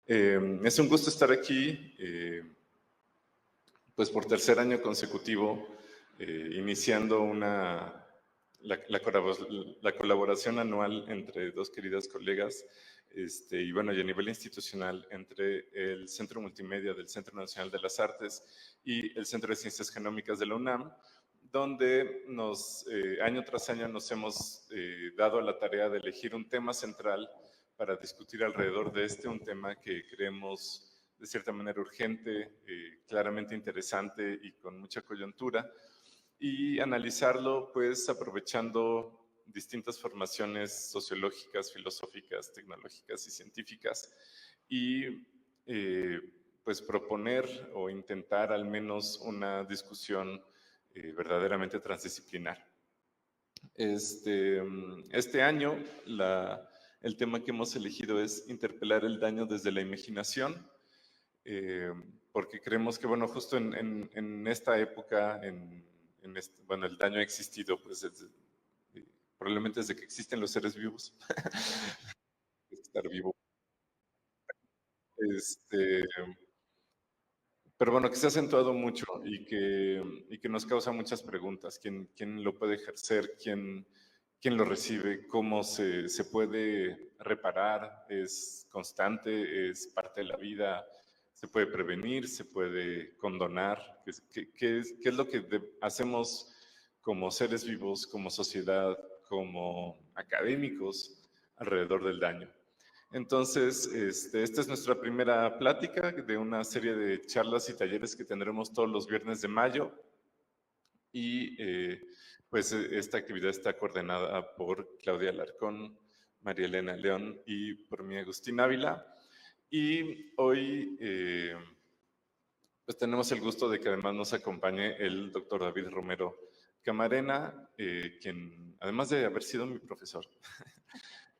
Es un gusto estar aquí, pues por tercer año consecutivo, iniciando la colaboración anual entre dos queridas colegas, y bueno, y a nivel institucional entre el Centro Multimedia del Centro Nacional de las Artes y el Centro de Ciencias Genómicas de la UNAM, donde año tras año nos hemos dado a la tarea de elegir un tema central para discutir alrededor de un tema que creemos de cierta manera urgente, claramente interesante y con mucha coyuntura, y analizarlo pues aprovechando distintas formaciones sociológicas, filosóficas, tecnológicas y científicas, y pues proponer o intentar al menos una discusión verdaderamente transdisciplinar. Este año el tema que hemos elegido es interpelar el daño desde la imaginación, porque creemos que, bueno, justo en esta época, bueno, el daño ha existido, pues, probablemente desde que existen los seres vivos, estar vivo. Este, pero bueno, que se ha acentuado mucho y que nos causa muchas preguntas. ¿Quién lo puede ejercer? ¿Quién lo recibe? ¿Cómo se puede reparar? ¿Es constante? ¿Es parte de la vida? ¿Se puede prevenir? ¿Se puede condonar? ¿Qué es lo que hacemos como seres vivos, como sociedad, como académicos alrededor del daño? Entonces, esta es nuestra primera plática de una serie de charlas y talleres que tendremos todos los viernes de mayo. Y pues esta actividad está coordinada por Claudia Alarcón, María Elena León y por mí, Agustín Ávila. Y hoy pues tenemos el gusto de que además nos acompañe el doctor David Romero Camarena, quien además de haber sido mi profesor,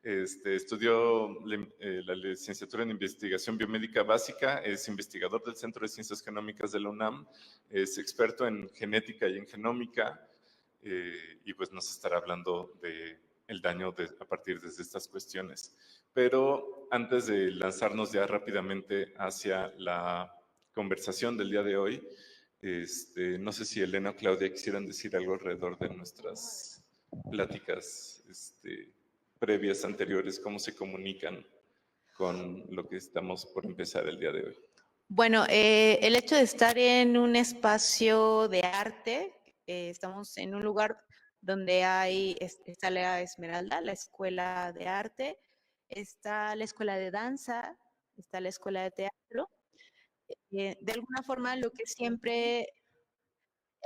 estudió la licenciatura en Investigación Biomédica Básica, es investigador del Centro de Ciencias Genómicas de la UNAM, es experto en genética y en genómica, y pues nos estará hablando de el daño a partir de estas cuestiones. Pero antes de lanzarnos ya rápidamente hacia la conversación del día de hoy, no sé si Elena o Claudia quisieran decir algo alrededor de nuestras pláticas, previas, anteriores, cómo se comunican con lo que estamos por empezar el día de hoy. Bueno, el hecho de estar en un espacio de arte, estamos en un lugar donde está la Esmeralda, la escuela de arte, está la escuela de danza, está la escuela de teatro. De alguna forma, lo que siempre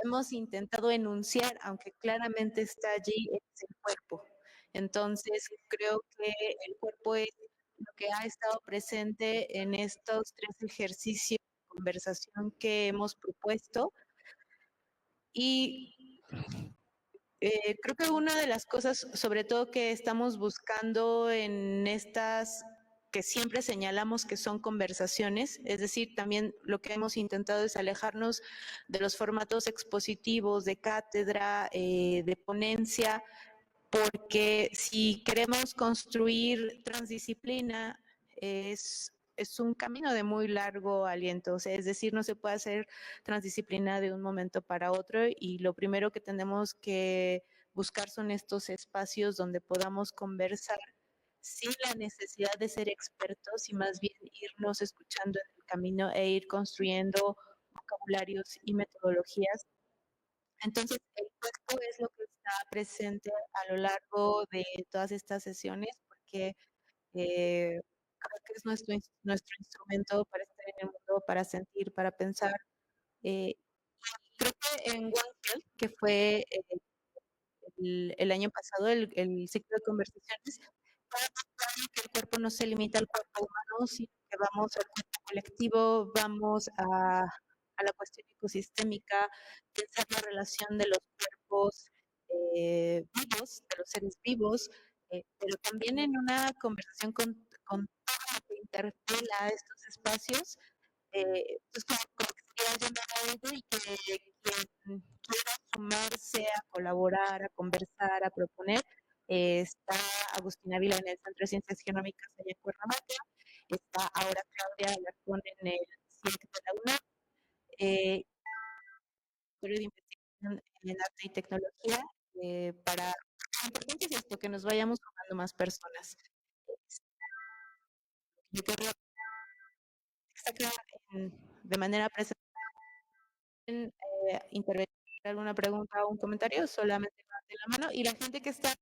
hemos intentado enunciar, aunque claramente está allí, es el cuerpo. Entonces, creo que el cuerpo es lo que ha estado presente en estos 3 ejercicios de conversación que hemos propuesto. Y creo que una de las cosas, sobre todo que estamos buscando en estas que siempre señalamos que son conversaciones, es decir, también lo que hemos intentado es alejarnos de los formatos expositivos, de cátedra, de ponencia, porque si queremos construir transdisciplina es un camino de muy largo aliento, o sea, es decir, no se puede hacer transdisciplina de un momento para otro y lo primero que tenemos que buscar son estos espacios donde podamos conversar sin la necesidad de ser expertos y más bien irnos escuchando en el camino e ir construyendo vocabularios y metodologías. Entonces, el cuerpo es lo que está presente a lo largo de todas estas sesiones, porque creo que es nuestro instrumento para estar en el mundo, para sentir, para pensar. Creo que en One Health, que fue el año pasado, el ciclo de conversaciones, que el cuerpo no se limita al cuerpo humano, sino que vamos al cuerpo colectivo, vamos a la cuestión ecosistémica, pensar la relación de los cuerpos vivos, de los seres vivos, pero también en una conversación con todo lo que interpela estos espacios, pues como que sería llamar a ello y que quien quiera sumarse a colaborar, a conversar, a proponer, está Agustín Ávila en el Centro de Ciencias Genómicas allá en Cuernavaca, está ahora Claudia Alarcón en el CIEC de la UNAM, de investigación en arte y tecnología, para lo importante es esto, que nos vayamos sumando más personas. Yo quería destacar de manera presencial, intervenir alguna pregunta o un comentario, solamente levante la mano y la gente que está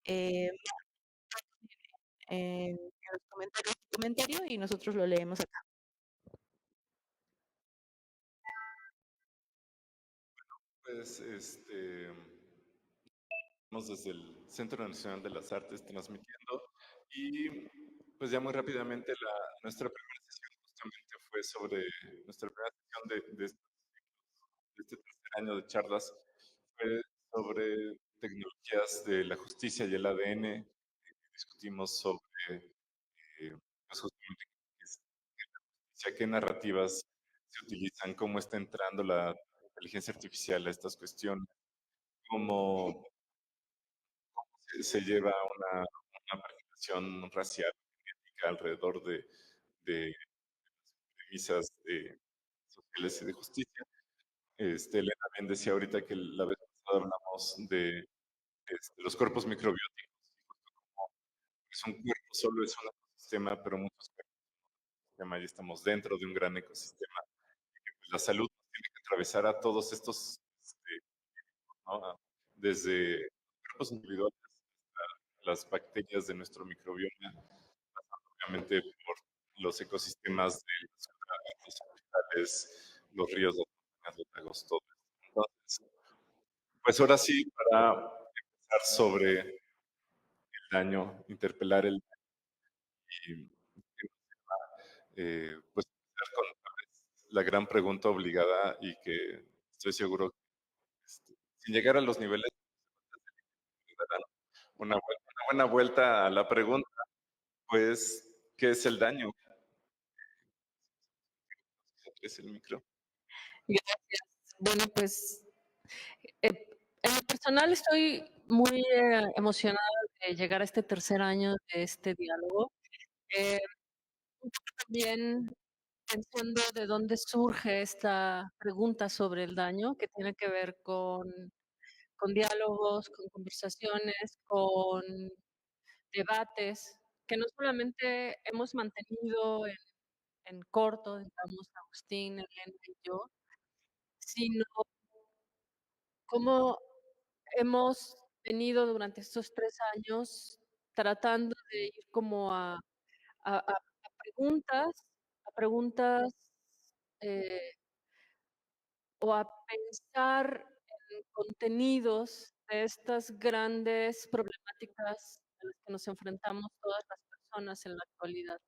eh, en los comentarios su comentario y nosotros lo leemos acá. Pues estamos desde el Centro Nacional de las Artes transmitiendo y pues ya muy rápidamente nuestra primera sesión justamente fue sobre nuestra primera sesión de este tercer año de charlas fue sobre tecnologías de la justicia y el ADN. Discutimos sobre pues justamente qué narrativas se utilizan, cómo está entrando la inteligencia artificial a estas cuestiones, cómo se lleva una perfilación racial genética alrededor de premisas sociales y de justicia. Elena bien decía ahorita que la vez pasada hablamos de los cuerpos microbióticos, es un cuerpo solo, es un ecosistema, pero muchos cuerpos son un ecosistema y estamos dentro de un gran ecosistema. Pues la salud tiene que atravesar a todos estos, ¿no? Desde cuerpos individuales hasta las bacterias de nuestro microbioma, obviamente por los ecosistemas de las ciudades, los hospitales, los ríos, las montañas, los lagos, todo esto. Entonces, pues ahora sí, para empezar sobre el daño, interpelar el daño y pues empezar con tal vez, la gran pregunta obligada y que estoy seguro que sin llegar a los niveles que darán una buena vuelta a la pregunta, pues, ¿qué es el daño? Es el micro. Gracias. Bueno, pues en lo personal estoy muy emocionada de llegar a este tercer año de este diálogo. Eh, un poco también pensando de dónde surge esta pregunta sobre el daño, que tiene que ver con diálogos, con conversaciones, con debates, que no solamente hemos mantenido en corto, digamos, Agustín, Elena y yo, sino cómo hemos venido durante estos 3 años tratando de ir como a preguntas, eh, o a pensar en contenidos de estas grandes problemáticas a las que nos enfrentamos todas las personas en la actualidad.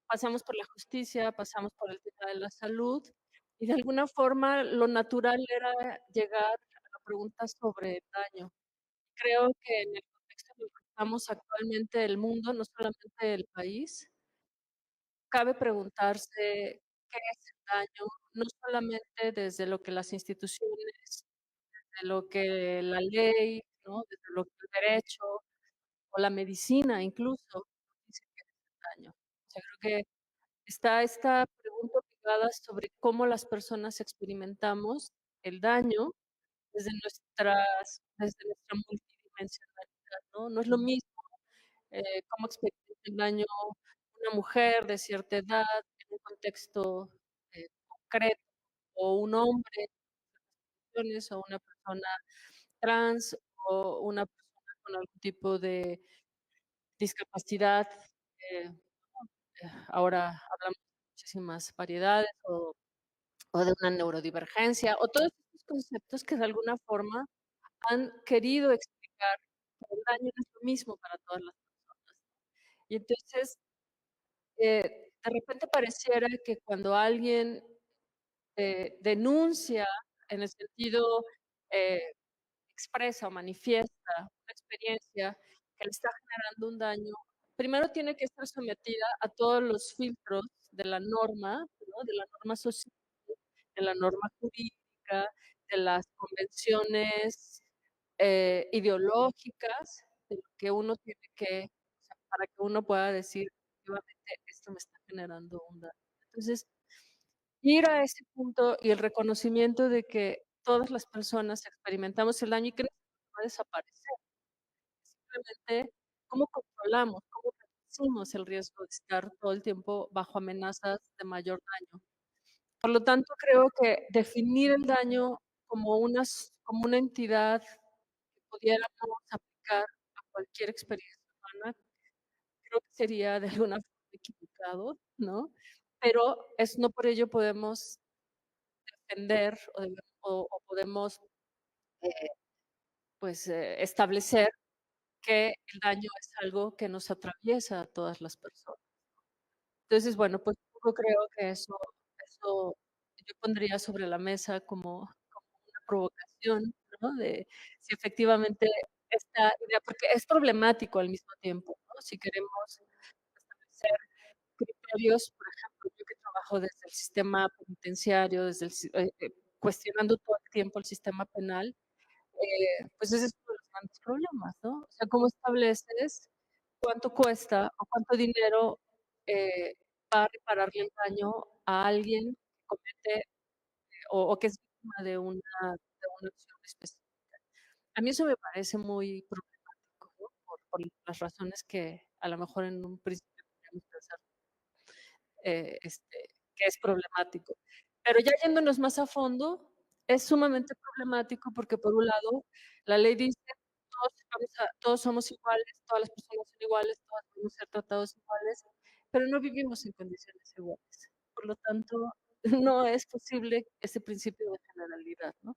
Pasamos por la justicia, pasamos por el tema de la salud, y de alguna forma lo natural era llegar a la pregunta sobre el daño. Creo que en el contexto en el que estamos actualmente el mundo, no solamente el país, cabe preguntarse qué es el daño, no solamente desde lo que las instituciones, de lo que la ley, ¿no? Desde lo que el derecho o la medicina incluso dice que es el daño. O sea, creo que está esta pregunta obligada sobre cómo las personas experimentamos el daño desde nuestra multidimensionalidad, ¿no? No es lo mismo cómo experimenta el daño una mujer de cierta edad en un contexto concreto, o un hombre o una persona trans, o una persona con algún tipo de discapacidad. eh, Ahora hablamos de muchísimas variedades, o de una neurodivergencia, o todos estos conceptos que de alguna forma han querido explicar que el daño no es lo mismo para todas las personas. Y entonces, de repente pareciera que cuando alguien denuncia en el sentido, eh, expresa o manifiesta una experiencia que le está generando un daño, primero tiene que estar sometida a todos los filtros de la norma, ¿no? De la norma social, de la norma jurídica, de las convenciones ideológicas, de lo que uno tiene que, o sea, para que uno pueda decir efectivamente esto me está generando un daño. Entonces, ir a ese punto y el reconocimiento de que todas las personas experimentamos el daño y que no va a desaparecer. Simplemente, ¿cómo controlamos, cómo reducimos el riesgo de estar todo el tiempo bajo amenazas de mayor daño? Por lo tanto, creo que definir el daño como como una entidad que pudiéramos aplicar a cualquier experiencia humana, creo que sería de alguna forma equivocado, ¿no? Pero no por ello podemos defender o podemos, eh, pues, establecer que el daño es algo que nos atraviesa a todas las personas. Entonces, bueno, pues, un poco creo que eso yo pondría sobre la mesa como una provocación, ¿no? De si efectivamente esta idea porque es problemático al mismo tiempo, ¿no? Si queremos establecer criterios, por ejemplo, yo que trabajo desde el sistema penitenciario, cuestionando todo el tiempo el sistema penal, pues ese es uno de los grandes problemas, ¿no? O sea, ¿cómo estableces cuánto cuesta o cuánto dinero eh, va a repararle el daño a alguien que comete o que es víctima de una acción específica? A mí eso me parece muy problemático, ¿no? Por las razones que a lo mejor en un principio podríamos pensar que es problemático. Pero ya yéndonos más a fondo, es sumamente problemático porque por un lado, la ley dice todos somos iguales, todas las personas son iguales, todos debemos ser tratados iguales, pero no vivimos en condiciones iguales. Por lo tanto, no es posible ese principio de generalidad, ¿no?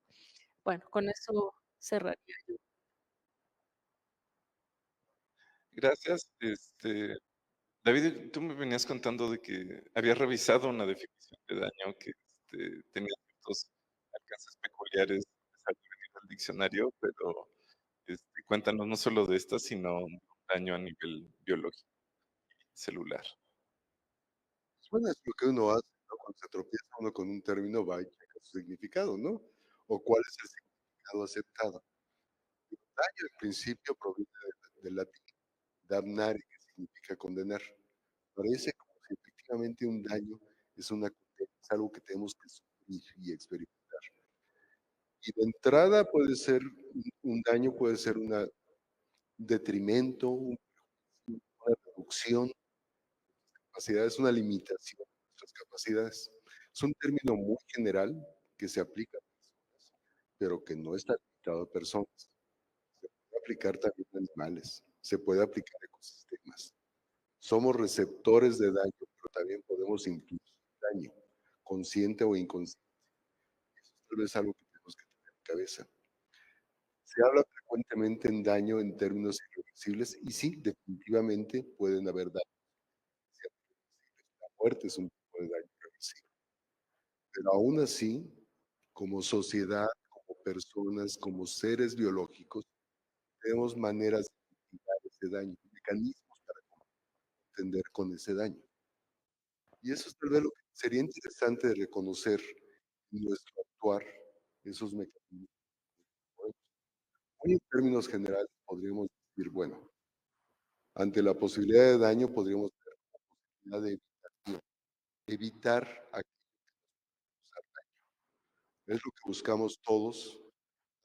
Bueno, con eso cerraría yo. Gracias. David, tú me venías contando de que habías revisado una definición de daño que tenía ciertos alcances peculiares a pesar de venir del diccionario, pero cuéntanos no solo de esta, sino un daño a nivel biológico, celular. Bueno, es lo que uno hace, ¿no? Cuando se tropieza uno con un término, va y checa su significado, ¿no? O cuál es el significado aceptado. El daño, en principio, proviene del latín damnare, que significa condenar. Parece como si efectivamente un daño es una condena, es algo que tenemos que sufrir y experimentar. Y de entrada puede ser, un daño puede ser un detrimento, una reducción capacidades, una limitación de nuestras capacidades. Es un término muy general que se aplica a personas, pero que no está limitado a personas. Se puede aplicar también a animales, se puede aplicar a ecosistemas. Somos receptores de daño, pero también podemos infligir daño, consciente o inconsciente. Eso es tal vez algo que tenemos que tener en cabeza. Se habla frecuentemente en daño en términos irreversibles y sí, definitivamente pueden haber daños irreversibles. La muerte es un tipo de daño irreversible. Pero aún así, como sociedad, como personas, como seres biológicos, tenemos maneras de mitigar ese daño, mecanismos para contender con ese daño. Y eso es tal vez lo que sería interesante de reconocer en nuestro actuar, esos mecanismos. Muy en términos generales podríamos decir, bueno, ante la posibilidad de daño podríamos ver la posibilidad de evitación, evitar aquello que nos causa daño. Es lo que buscamos todos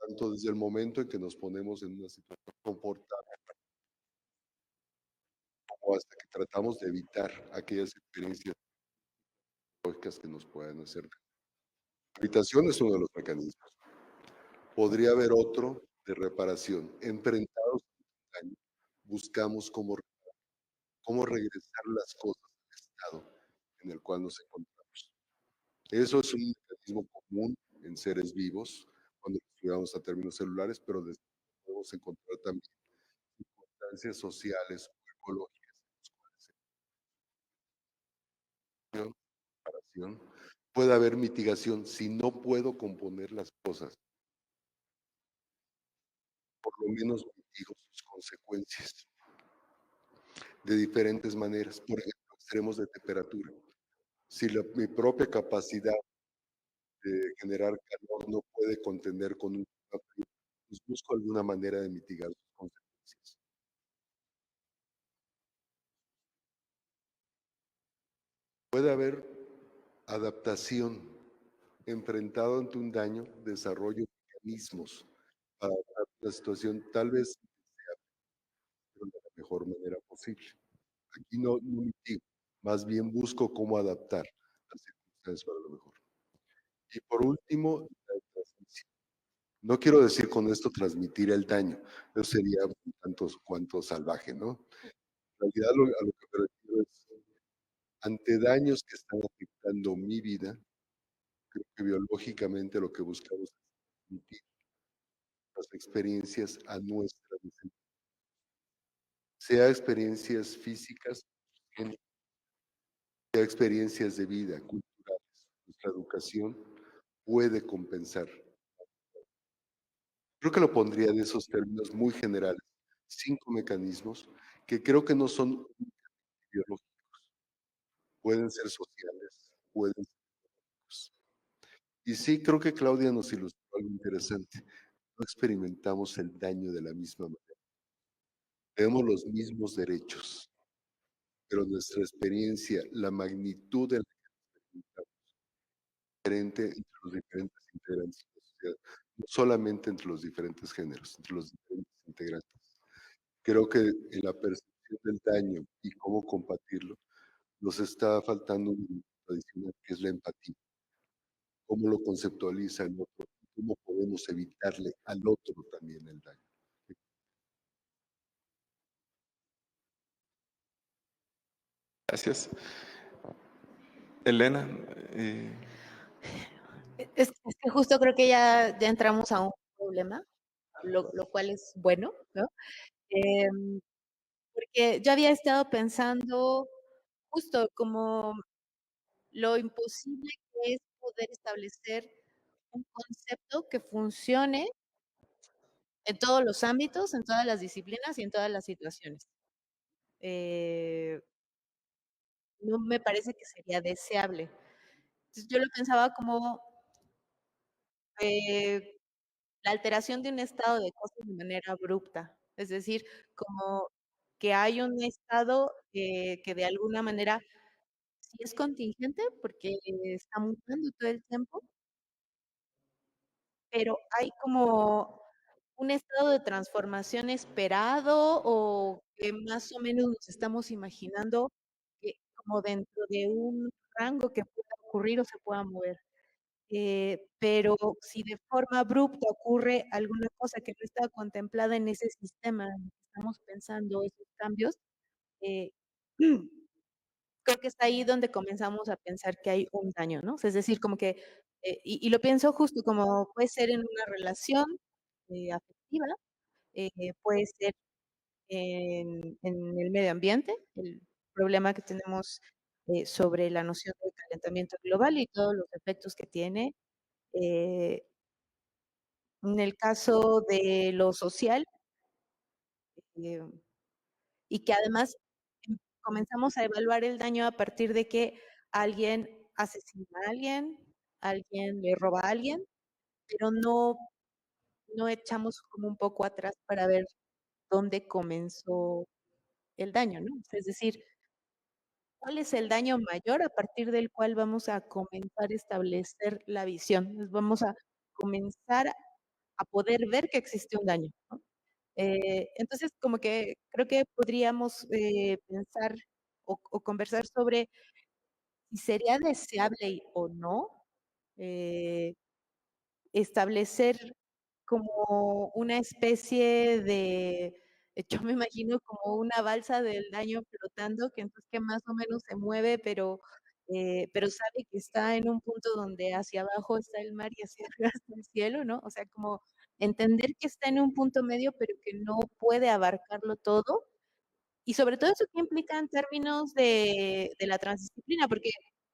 tanto desde el momento en que nos ponemos en una situación confortable como hasta que tratamos de evitar aquellas experiencias lógicas que nos puedan hacer. La evitación es uno de los mecanismos. Podría haber otro de reparación. Enfrentados al daño, buscamos cómo regresar las cosas al estado en el cual nos encontramos. Eso es un mecanismo común en seres vivos cuando estudiamos a términos celulares, pero podemos encontrar también circunstancias sociales o ecológicas en las cuales puede haber mitigación. Si no puedo componer las cosas, por lo menos mitigo sus consecuencias de diferentes maneras. Por ejemplo, extremos de temperatura. Si mi propia capacidad de generar calor no puede contender con un clima frío, pues busco alguna manera de mitigar sus consecuencias. Puede haber adaptación, enfrentado ante un daño, desarrollo de mecanismos para adaptar la situación, tal vez pero de la mejor manera posible. Aquí no mitigo, más bien busco cómo adaptar las circunstancias para lo mejor. Y por último, la transmisión. No quiero decir con esto transmitir el daño, eso sería un tanto cuanto salvaje, ¿no? En realidad a lo que me refiero es, ante daños que están afectando mi vida, creo que biológicamente lo que buscamos es transmitir las experiencias a nuestra descendencia, sea experiencias físicas, sea experiencias de vida, culturales. Nuestra educación puede compensar. Creo que lo pondría de esos términos muy generales. 5 mecanismos que creo que no son biológicos, pueden ser sociales, pueden ser económicos. Y sí, creo que Claudia nos ilustró algo interesante. No experimentamos el daño de la misma manera. Tenemos los mismos derechos, pero nuestra experiencia, la magnitud de la que experimentamos, es diferente entre los diferentes integrantes de la sociedad, no solamente entre los diferentes géneros, entre los diferentes integrantes. Creo que en la percepción del daño y cómo combatirlo, nos está faltando un elemento adicional, que es la empatía. Cómo lo conceptualiza el otro, cómo podemos evitarle al otro también el daño. Gracias. Elena, Es que justo creo que ya entramos a un problema, lo cual es bueno, ¿no? Porque yo había estado pensando justo como lo imposible que es poder establecer un concepto que funcione en todos los ámbitos, en todas las disciplinas y en todas las situaciones. Eh, no me parece que sería deseable. Entonces, yo lo pensaba como eh, la alteración de un estado de cosas de manera abrupta, es decir, como que hay un estado que de alguna manera sí es contingente porque está mutando todo el tiempo, pero hay como un estado de transformación esperado o que más o menos nos estamos imaginando que como dentro de un rango que pueda ocurrir o se pueda mover. Pero si de forma abrupta ocurre alguna cosa que no estaba contemplada en ese sistema en el que estamos pensando esos cambios, eh, creo que es ahí donde comenzamos a pensar que hay un daño, ¿no? O sea, es decir, como que, y lo pienso justo como puede ser en una relación afectiva, puede ser en el medio ambiente, el problema que tenemos sobre la noción del calentamiento global y todos los efectos que tiene. eh, en el caso de lo social, eh, y que además comenzamos a evaluar el daño a partir de que alguien asesina a alguien le roba a alguien, pero no echamos como un poco atrás para ver dónde comenzó el daño, ¿no? Es decir, ¿cuál es el daño mayor a partir del cual vamos a comenzar a establecer la visión? Nos vamos a comenzar a poder ver que existe un daño, ¿no? Entonces, como que creo que podríamos pensar o conversar sobre si sería deseable o no eh, establecer como una especie de, yo me imagino como una balsa del daño flotando, que entonces que más o menos se mueve, pero sabe que está en un punto donde hacia abajo está el mar y hacia arriba está el cielo, ¿no? O sea, como entender que está en un punto medio, pero que no puede abarcarlo todo. Y sobre todo eso que implica en términos de la transdisciplina, porque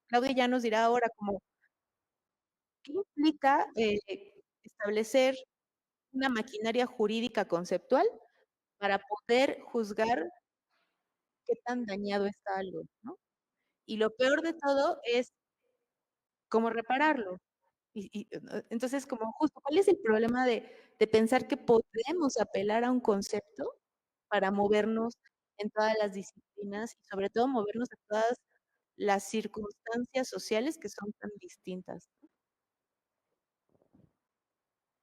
Claudia ya nos dirá ahora como, ¿qué implica establecer una maquinaria jurídica conceptual para poder juzgar qué tan dañado está algo, ¿no? Y lo peor de todo es cómo repararlo. Entonces, como justo, ¿cuál es el problema de pensar que podemos apelar a un concepto para movernos en todas las disciplinas y sobre todo movernos en todas las circunstancias sociales que son tan distintas.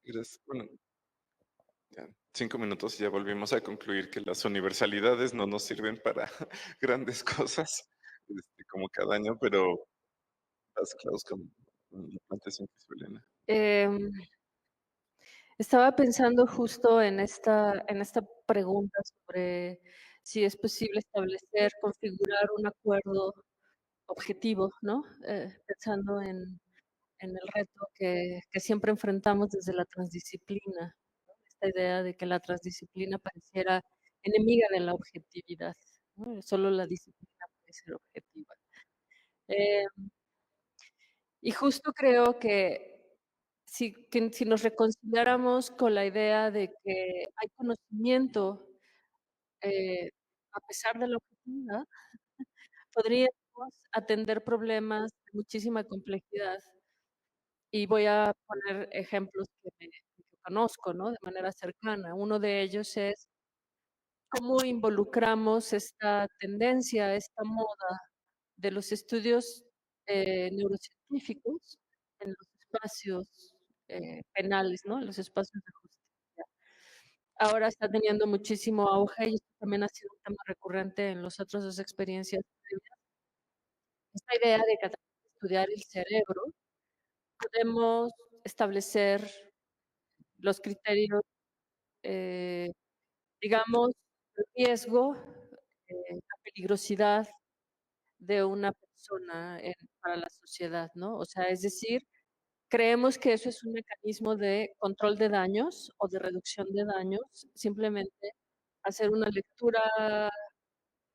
Gracias. Bueno, ya 5 minutos y ya volvimos a concluir que las universalidades no nos sirven para grandes cosas, como cada año, pero las Klaus con la plantación que hizo Elena. Em, Estaba pensando justo en esta pregunta sobre si es posible establecer, configurar un acuerdo objetivo, ¿no? Pensando en el reto que siempre enfrentamos desde la transdisciplina, ¿no? Esta idea de que la transdisciplina pareciera enemiga de la objetividad, ¿no? Solo la disciplina puede ser objetiva. Eh, y justo creo que si nos reconciliáramos con la idea de que hay conocimiento a pesar de la objetividad, podríamos atender problemas de muchísima complejidad. Y voy a poner ejemplos que conozco, ¿no? De manera cercana. Uno de ellos es cómo involucramos esta tendencia, esta moda de los estudios neurocientíficos en los espacios penales, ¿no? En los espacios de justicia. Ahora está teniendo muchísimo auge y esto también ha sido un tema recurrente en las otras dos experiencias previas. Esta idea de que a través de estudiar el cerebro podemos establecer los criterios, eh, digamos, el riesgo, la peligrosidad de una persona para la sociedad, ¿no? O sea, es decir, creemos que eso es un mecanismo de control de daños o de reducción de daños, simplemente hacer una lectura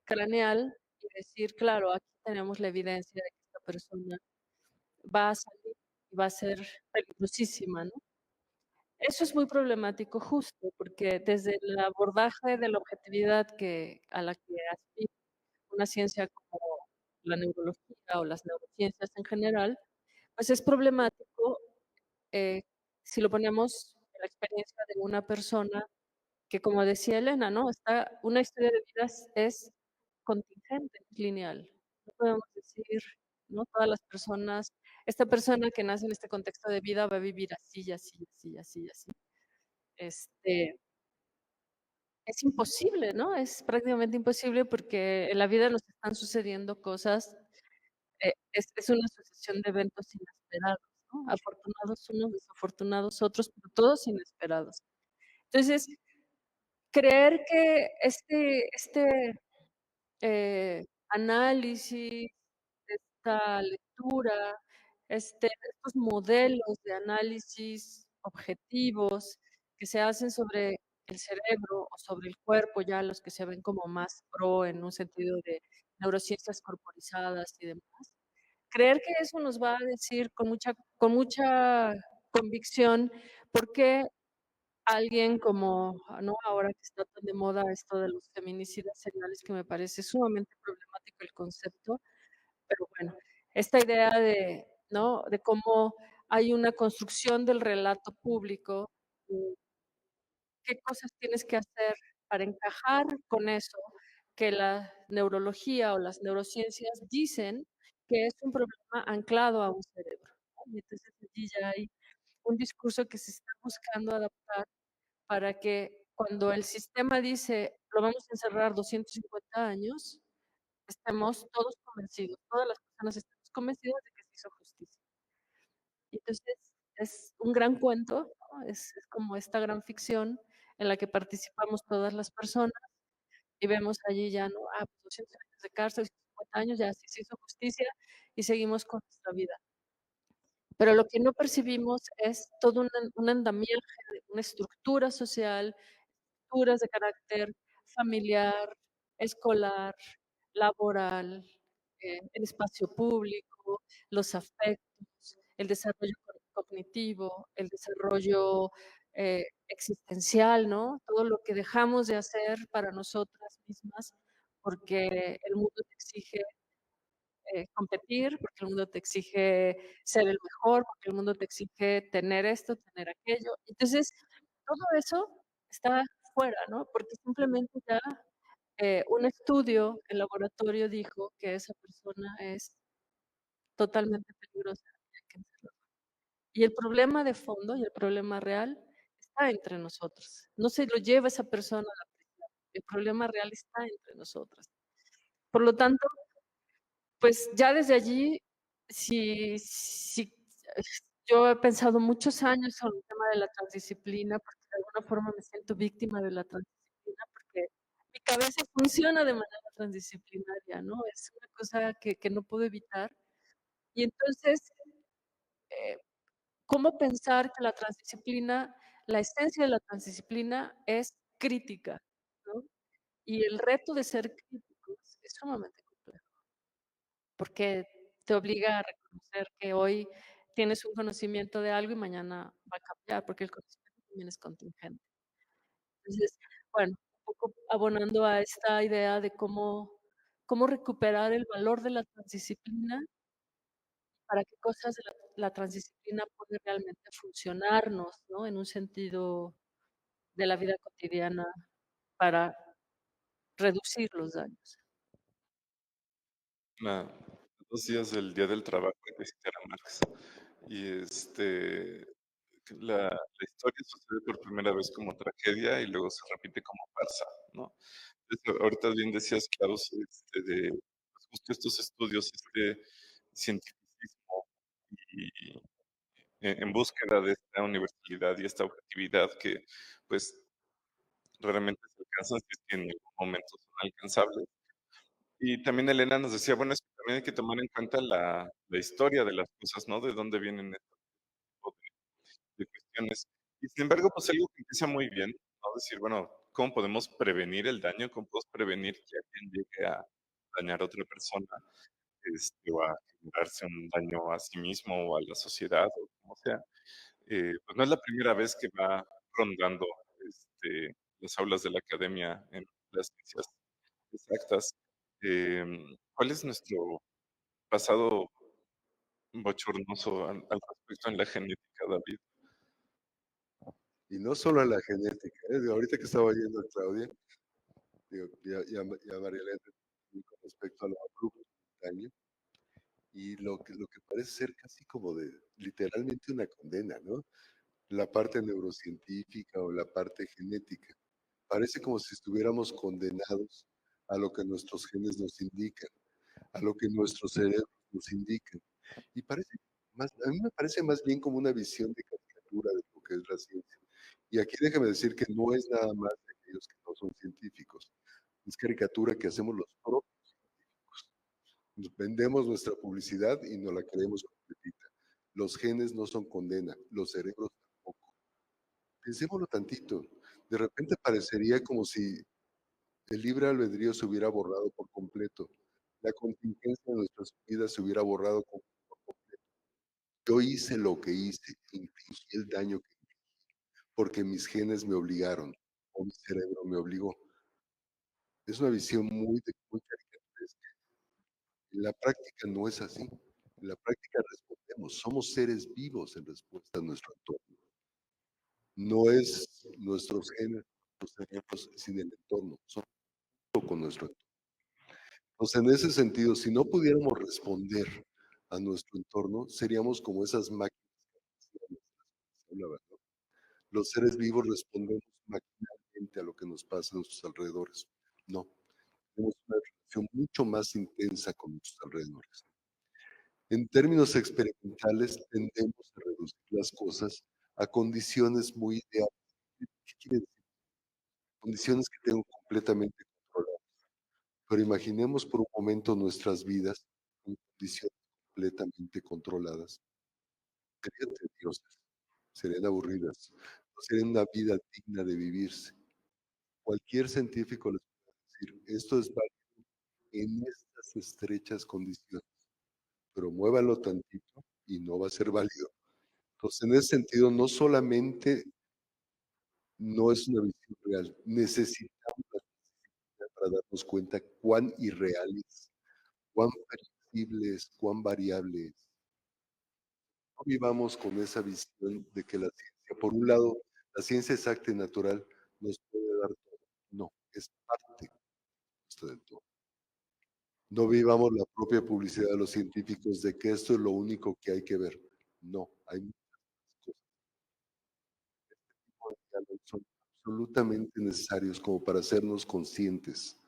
craneal y decir, claro, aquí tenemos la evidencia de que esta persona va a salir y va a ser peligrosísima, ¿no? Eso es muy problemático justo, porque desde el abordaje de la objetividad a la que aspira una ciencia como la neurología o las neurociencias en general, pues es problemático eh, si lo ponemos en la experiencia de una persona que, como decía Elena, ¿no? Una historia de vidas es contingente, es lineal. No podemos decir, ¿no? Todas las personas, esta persona que nace en este contexto de vida va a vivir así, y así, y así, y así, y así. Este, es imposible, ¿no? Es prácticamente imposible porque en la vida nos están sucediendo cosas, es una sucesión de eventos inesperados, ¿no? Afortunados unos, desafortunados otros, pero todos inesperados. Entonces, creer que análisis, esta lectura, estos modelos de análisis objetivos que se hacen sobre el cerebro o sobre el cuerpo, ya los que se ven como más pro en un sentido de neurociencias corporizadas y demás. Creer que eso nos va a decir con mucha convicción por qué alguien como, ¿no? Ahora que está tan de moda esto de los feminicidas seriales, que me parece sumamente problemático el concepto, pero bueno, esta idea de, ¿no? De cómo hay una construcción del relato público, mm, qué cosas tienes que hacer para encajar con eso que la neurología o las neurociencias dicen que es un problema anclado a un cerebro, ¿no? Y entonces allí ya hay un discurso que se está buscando adaptar para que cuando el sistema dice lo vamos a encerrar 250 años, estemos todos convencidos, todas las personas estemos convencidas de que se hizo justicia. Y entonces es un gran cuento, ¿no? Es como esta gran ficción en la que participamos todas las personas y vemos allí ya, ¿no? Ah, pues 200 años de cárcel, 50 años, ya sí se hizo justicia y seguimos con nuestra vida. Pero lo que no percibimos es todo un andamiaje, una estructura social, estructuras de carácter familiar, escolar, laboral, el espacio público, los afectos, el desarrollo cognitivo, el desarrollo existencial, ¿no? Todo lo que dejamos de hacer para nosotras mismas porque el mundo te exige competir, porque el mundo te exige ser el mejor, porque el mundo te exige tener esto, tener aquello. Entonces, todo eso está fuera, ¿no? Porque simplemente ya un estudio en laboratorio dijo que esa persona es totalmente peligrosa y hay que encerrarla. Y el problema de fondo y el problema real está entre nosotros. No se lo lleva esa persona a la prisión. El problema real está entre nosotras. Por lo tanto, pues ya desde allí, si yo he pensado muchos años sobre el tema de la transdisciplina, porque de alguna forma me siento víctima de la transdisciplina, porque mi cabeza funciona de manera transdisciplinaria, ¿no? Es una cosa que no puedo evitar. Y entonces, eh, ¿cómo pensar que la transdisciplina, la esencia de la transdisciplina es crítica, ¿no? Y el reto de ser críticos es sumamente complejo, porque te obliga a reconocer que hoy tienes un conocimiento de algo y mañana va a cambiar, porque el conocimiento también es contingente. Entonces, bueno, un poco abonando a esta idea de cómo recuperar el valor de la transdisciplina, para qué cosas de la transdisciplina puede realmente funcionarnos, ¿no? En un sentido de la vida cotidiana para reducir los daños. A 2 días del Día del Trabajo hay que citar a Marx. Y que la historia sucede por primera vez como tragedia y luego se repite como farsa, ¿no? Entonces, ahorita bien decías, Klaus, de pues, justo estos estudios, cientificismo y en búsqueda de esta universalidad y esta objetividad que pues raramente se alcanzan, si es que en algún momento son alcanzables. Y también Elena nos decía, bueno, es que también hay que tomar en cuenta la historia de las cosas, ¿no? De dónde vienen este tipo de cuestiones. Y sin embargo, pues algo que empieza muy bien, ¿no? Decir, bueno, ¿cómo podemos prevenir el daño? ¿Cómo podemos prevenir que alguien llegue a dañar a otra persona, o a generarse un daño a sí mismo o a la sociedad o como sea? Pues no es la primera vez que va rondando las aulas de la academia en las ciencias exactas. ¿Cuál es nuestro pasado bochornoso al respecto en la genética, David? Y no solo a la genética, digo, ahorita que estaba oyendo a Claudia, digo, y a María Elena, con respecto a lo abrupto del daño, y lo que parece ser casi como de literalmente una condena, ¿no? La parte neurocientífica o la parte genética. Parece como si estuviéramos condenados a lo que nuestros genes nos indican, a lo que nuestros cerebros nos indican. Y parece a mí me parece más bien como una visión de caricatura de lo que es la ciencia. Y aquí déjame decir que no es nada más de aquellos que no son científicos. Es caricatura que hacemos los propios. Nos vendemos nuestra publicidad y nos la creemos completita. Los genes no son condena, los cerebros tampoco. Pensémoslo tantito. De repente parecería como si el libre albedrío se hubiera borrado por completo. La contingencia de nuestras vidas se hubiera borrado por completo. Yo hice lo que hice, infligí el daño que porque mis genes me obligaron o mi cerebro me obligó. Es una visión muy caricaturesca. En la práctica no es así. En la práctica respondemos. Somos seres vivos en respuesta a nuestro entorno. No es nuestros genes, nuestros cerebros sin el entorno. Somos con nuestro entorno. Entonces, en ese sentido, si no pudiéramos responder a nuestro entorno, seríamos como esas máquinas que hablaba, ¿no? Los seres vivos respondemos maquinalmente a lo que nos pasa a nuestros alrededores. No, tenemos una relación mucho más intensa con nuestros alrededores. En términos experimentales, tendemos a reducir las cosas a condiciones muy ideales. ¿Qué quiere decir? Condiciones que tengo completamente controladas. Pero imaginemos por un momento nuestras vidas en condiciones completamente controladas. Serían tediosas, serían aburridas, no serían una vida digna de vivirse. Cualquier científico les puede decir, esto es válido en estas estrechas condiciones, pero muévalo tantito y no va a ser válido. Entonces, en ese sentido, no solamente no es una visión real, necesitamos la visibilidad para darnos cuenta cuán irreal es, cuán flexible es, cuán variable es. No vivamos con esa visión de que la ciencia, por un lado, la ciencia exacta y natural nos puede dar todo. No, es parte. gusta del todo. No vivamos la propia publicidad de los científicos de que esto es lo único que hay que ver. No, hay muchas cosas que son absolutamente necesarios como para hacernos conscientes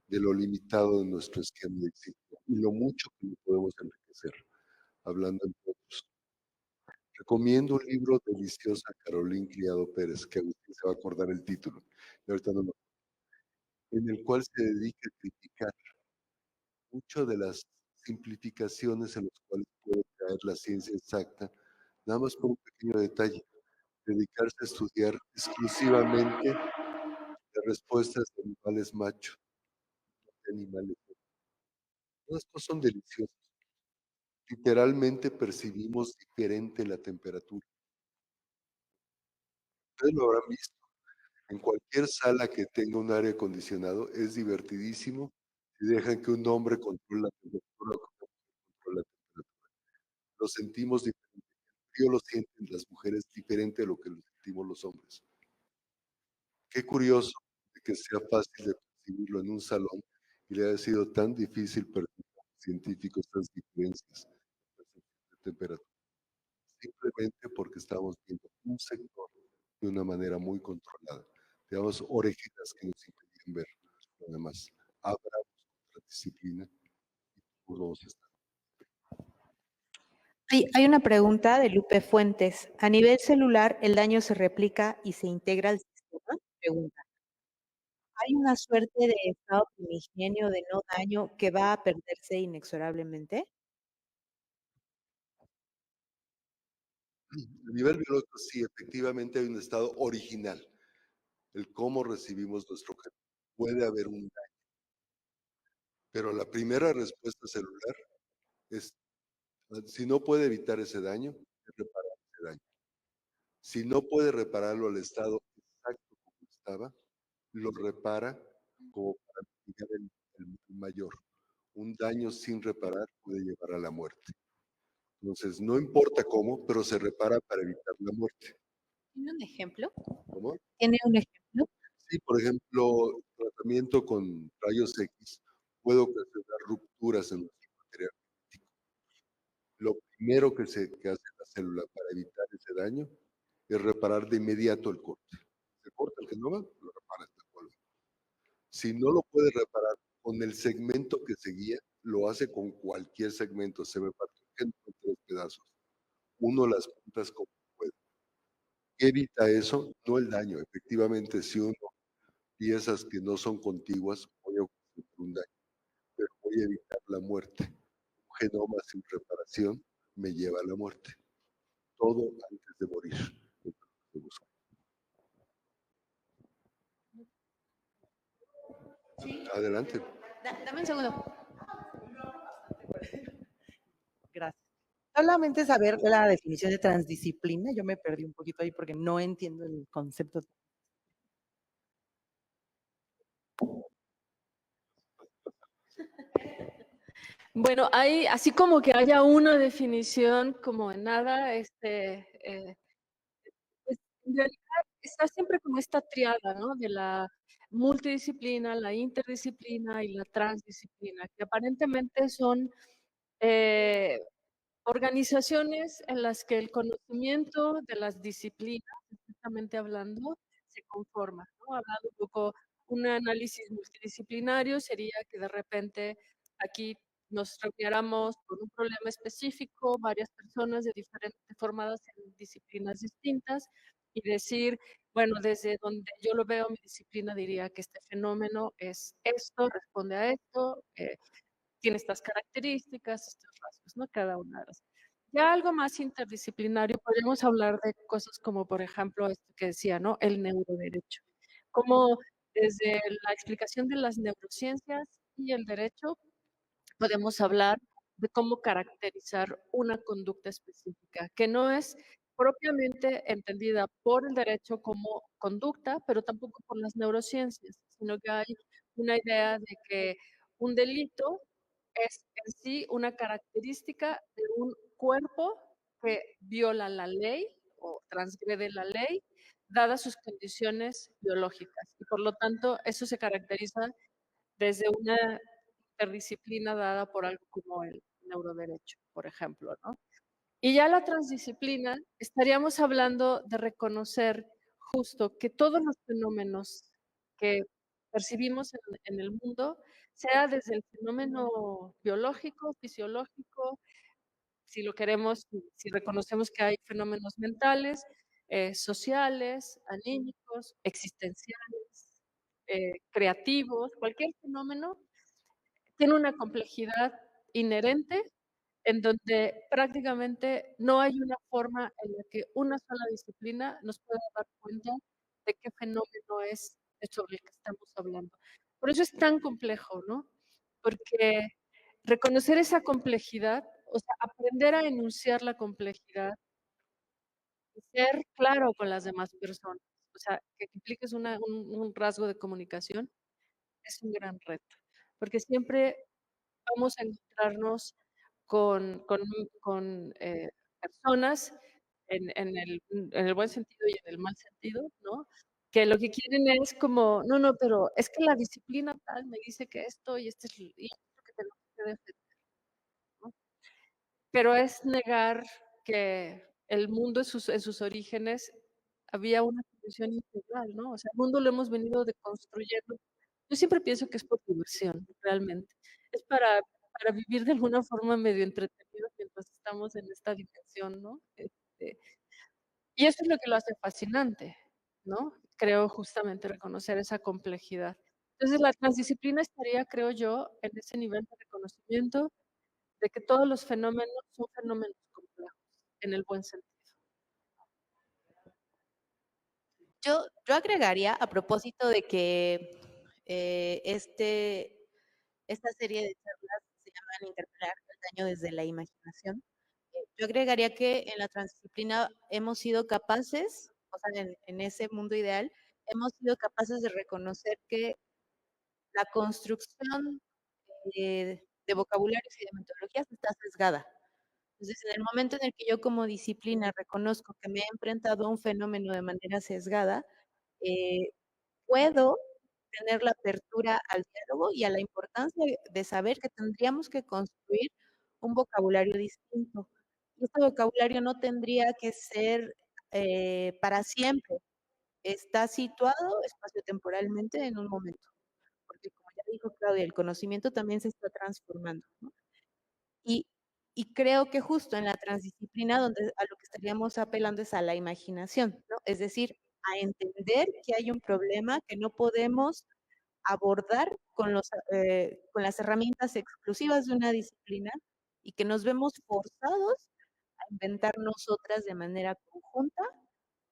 de lo limitado de nuestro esquema de existencia y lo mucho que lo podemos enriquecer, hablando entre otros. Recomiendo un libro delicioso a Carolín Criado Pérez, que Agustín se va a acordar el título, y ahorita no en el cual se dedica a criticar mucho de las simplificaciones en las cuales puede caer la ciencia exacta, nada más por un pequeño detalle, dedicarse a estudiar exclusivamente las respuestas de animales machos, de animales. Todas cosas son deliciosas. Literalmente percibimos diferente la temperatura. Ustedes lo habrán visto. En cualquier sala que tenga un aire acondicionado es divertidísimo si dejan que un hombre controle la temperatura o que una mujer controle la temperatura. Lo sentimos diferente. El frío lo sienten las mujeres diferente a lo que lo sentimos los hombres. Qué curioso de que sea fácil de percibirlo en un salón y le haya sido tan difícil percibir a los científicos estas diferencias de temperatura. Simplemente porque estamos viendo un sector de una manera muy controlada. Tenemos orejitas que nos impiden ver lo demás. Abramos otra disciplina y todos vamos a estar. Hay una pregunta de Lupe Fuentes. ¿A nivel celular el daño se replica y se integra al sistema? Pregunta. ¿Hay una suerte de estado primigenio de no daño que va a perderse inexorablemente? A nivel biológico, sí, efectivamente hay un estado original, el cómo recibimos nuestro objeto. Puede haber un daño, pero la primera respuesta celular es, si no puede evitar ese daño, es reparar ese daño. Si no puede repararlo al estado exacto como estaba, lo repara como para mitigar el mayor. Un daño sin reparar puede llevar a la muerte. Entonces, no importa cómo, pero se repara para evitar la muerte. ¿Tiene un ejemplo? ¿Cómo? ¿Tiene un ejemplo? Sí, por ejemplo, tratamiento con rayos X puede ocasionar rupturas en nuestro material genético. Lo primero que hace la célula para evitar ese daño es reparar de inmediato el corte. Se corta el genoma, lo repara tal cual. Si no lo puede reparar con el segmento que seguía, lo hace con cualquier segmento. Se me partió el genoma en 3 pedazos. Uno las puntas como puede. ¿Qué evita eso? No el daño. Efectivamente, si uno piezas que no son contiguas, voy a ocasionar un daño, pero voy a evitar la muerte. Un genoma sin reparación me lleva a la muerte. Todo antes de morir. Adelante. Dame un segundo. Gracias. Solamente saber la definición de transdisciplina, yo me perdí un poquito ahí porque no entiendo el concepto. Bueno, hay, así como que haya una definición como en nada, pues, en realidad está siempre como esta triada, ¿no? De la multidisciplina, la interdisciplina y la transdisciplina, que aparentemente son eh, organizaciones en las que el conocimiento de las disciplinas, estrictamente hablando, se conforma, ¿no? Hablando un poco, un análisis multidisciplinario sería que de repente aquí nos reuniéramos con un problema específico, varias personas de diferentes, formadas en disciplinas distintas, y decir, bueno, desde donde yo lo veo, mi disciplina diría que este fenómeno es esto, responde a esto, tiene estas características, estos rasgos, ¿no? Cada una de las. Ya algo más interdisciplinario, podríamos hablar de cosas como, por ejemplo, esto que decía, ¿no? El neuroderecho. Como desde la explicación de las neurociencias y el derecho, podemos hablar de cómo caracterizar una conducta específica, que no es propiamente entendida por el derecho como conducta, pero tampoco por las neurociencias, sino que hay una idea de que un delito es en sí una característica de un cuerpo que viola la ley o transgrede la ley, dadas sus condiciones biológicas. Y por lo tanto, eso se caracteriza desde una interdisciplina dada por algo como el neuroderecho, por ejemplo, ¿no? Y ya la transdisciplina, estaríamos hablando de reconocer justo que todos los fenómenos que percibimos en el mundo, sea desde el fenómeno biológico, fisiológico, si lo queremos, si reconocemos que hay fenómenos mentales, sociales, anímicos, existenciales, creativos, cualquier fenómeno tiene una complejidad inherente en donde prácticamente no hay una forma en la que una sola disciplina nos pueda dar cuenta de qué fenómeno es sobre el que estamos hablando. Por eso es tan complejo, ¿no? Porque reconocer esa complejidad, o sea, aprender a enunciar la complejidad y ser claro con las demás personas, o sea, que impliques un rasgo de comunicación, es un gran reto, porque siempre vamos a encontrarnos con personas en el buen sentido y en el mal sentido, ¿no? Que lo que quieren es como, no, no, pero es que la disciplina tal me dice que esto y esto es y esto que tenemos que defender, ¿no? Pero es negar que el mundo en sus orígenes había una condición integral, ¿no? O sea, el mundo lo hemos venido deconstruyendo. Yo siempre pienso que es por diversión, realmente. Es para vivir de alguna forma medio entretenidos mientras estamos en esta dimensión, ¿no? Y eso es lo que lo hace fascinante, ¿no? Creo justamente reconocer esa complejidad. Entonces, la transdisciplina estaría, creo yo, en ese nivel de reconocimiento de que todos los fenómenos son fenómenos complejos, en el buen sentido. Yo agregaría a propósito de que esta serie de charlas se llaman Interpretar el daño desde la imaginación. Yo agregaría que en la transdisciplina hemos sido capaces, o sea, en ese mundo ideal, hemos sido capaces de reconocer que la construcción de vocabularios y de metodologías está sesgada. Entonces, en el momento en el que yo como disciplina reconozco que me he enfrentado a un fenómeno de manera sesgada, eh, puedo tener la apertura al diálogo y a la importancia de saber que tendríamos que construir un vocabulario distinto. Y este vocabulario no tendría que ser para siempre. Está situado espaciotemporalmente en un momento, porque como ya dijo Claudia, el conocimiento también se está transformando, ¿no? Y, y creo que justo en la transdisciplina donde a lo que estaríamos apelando es a la imaginación, ¿no? Es decir, a entender que hay un problema que no podemos abordar con las herramientas exclusivas de una disciplina y que nos vemos forzados a inventar nosotras de manera conjunta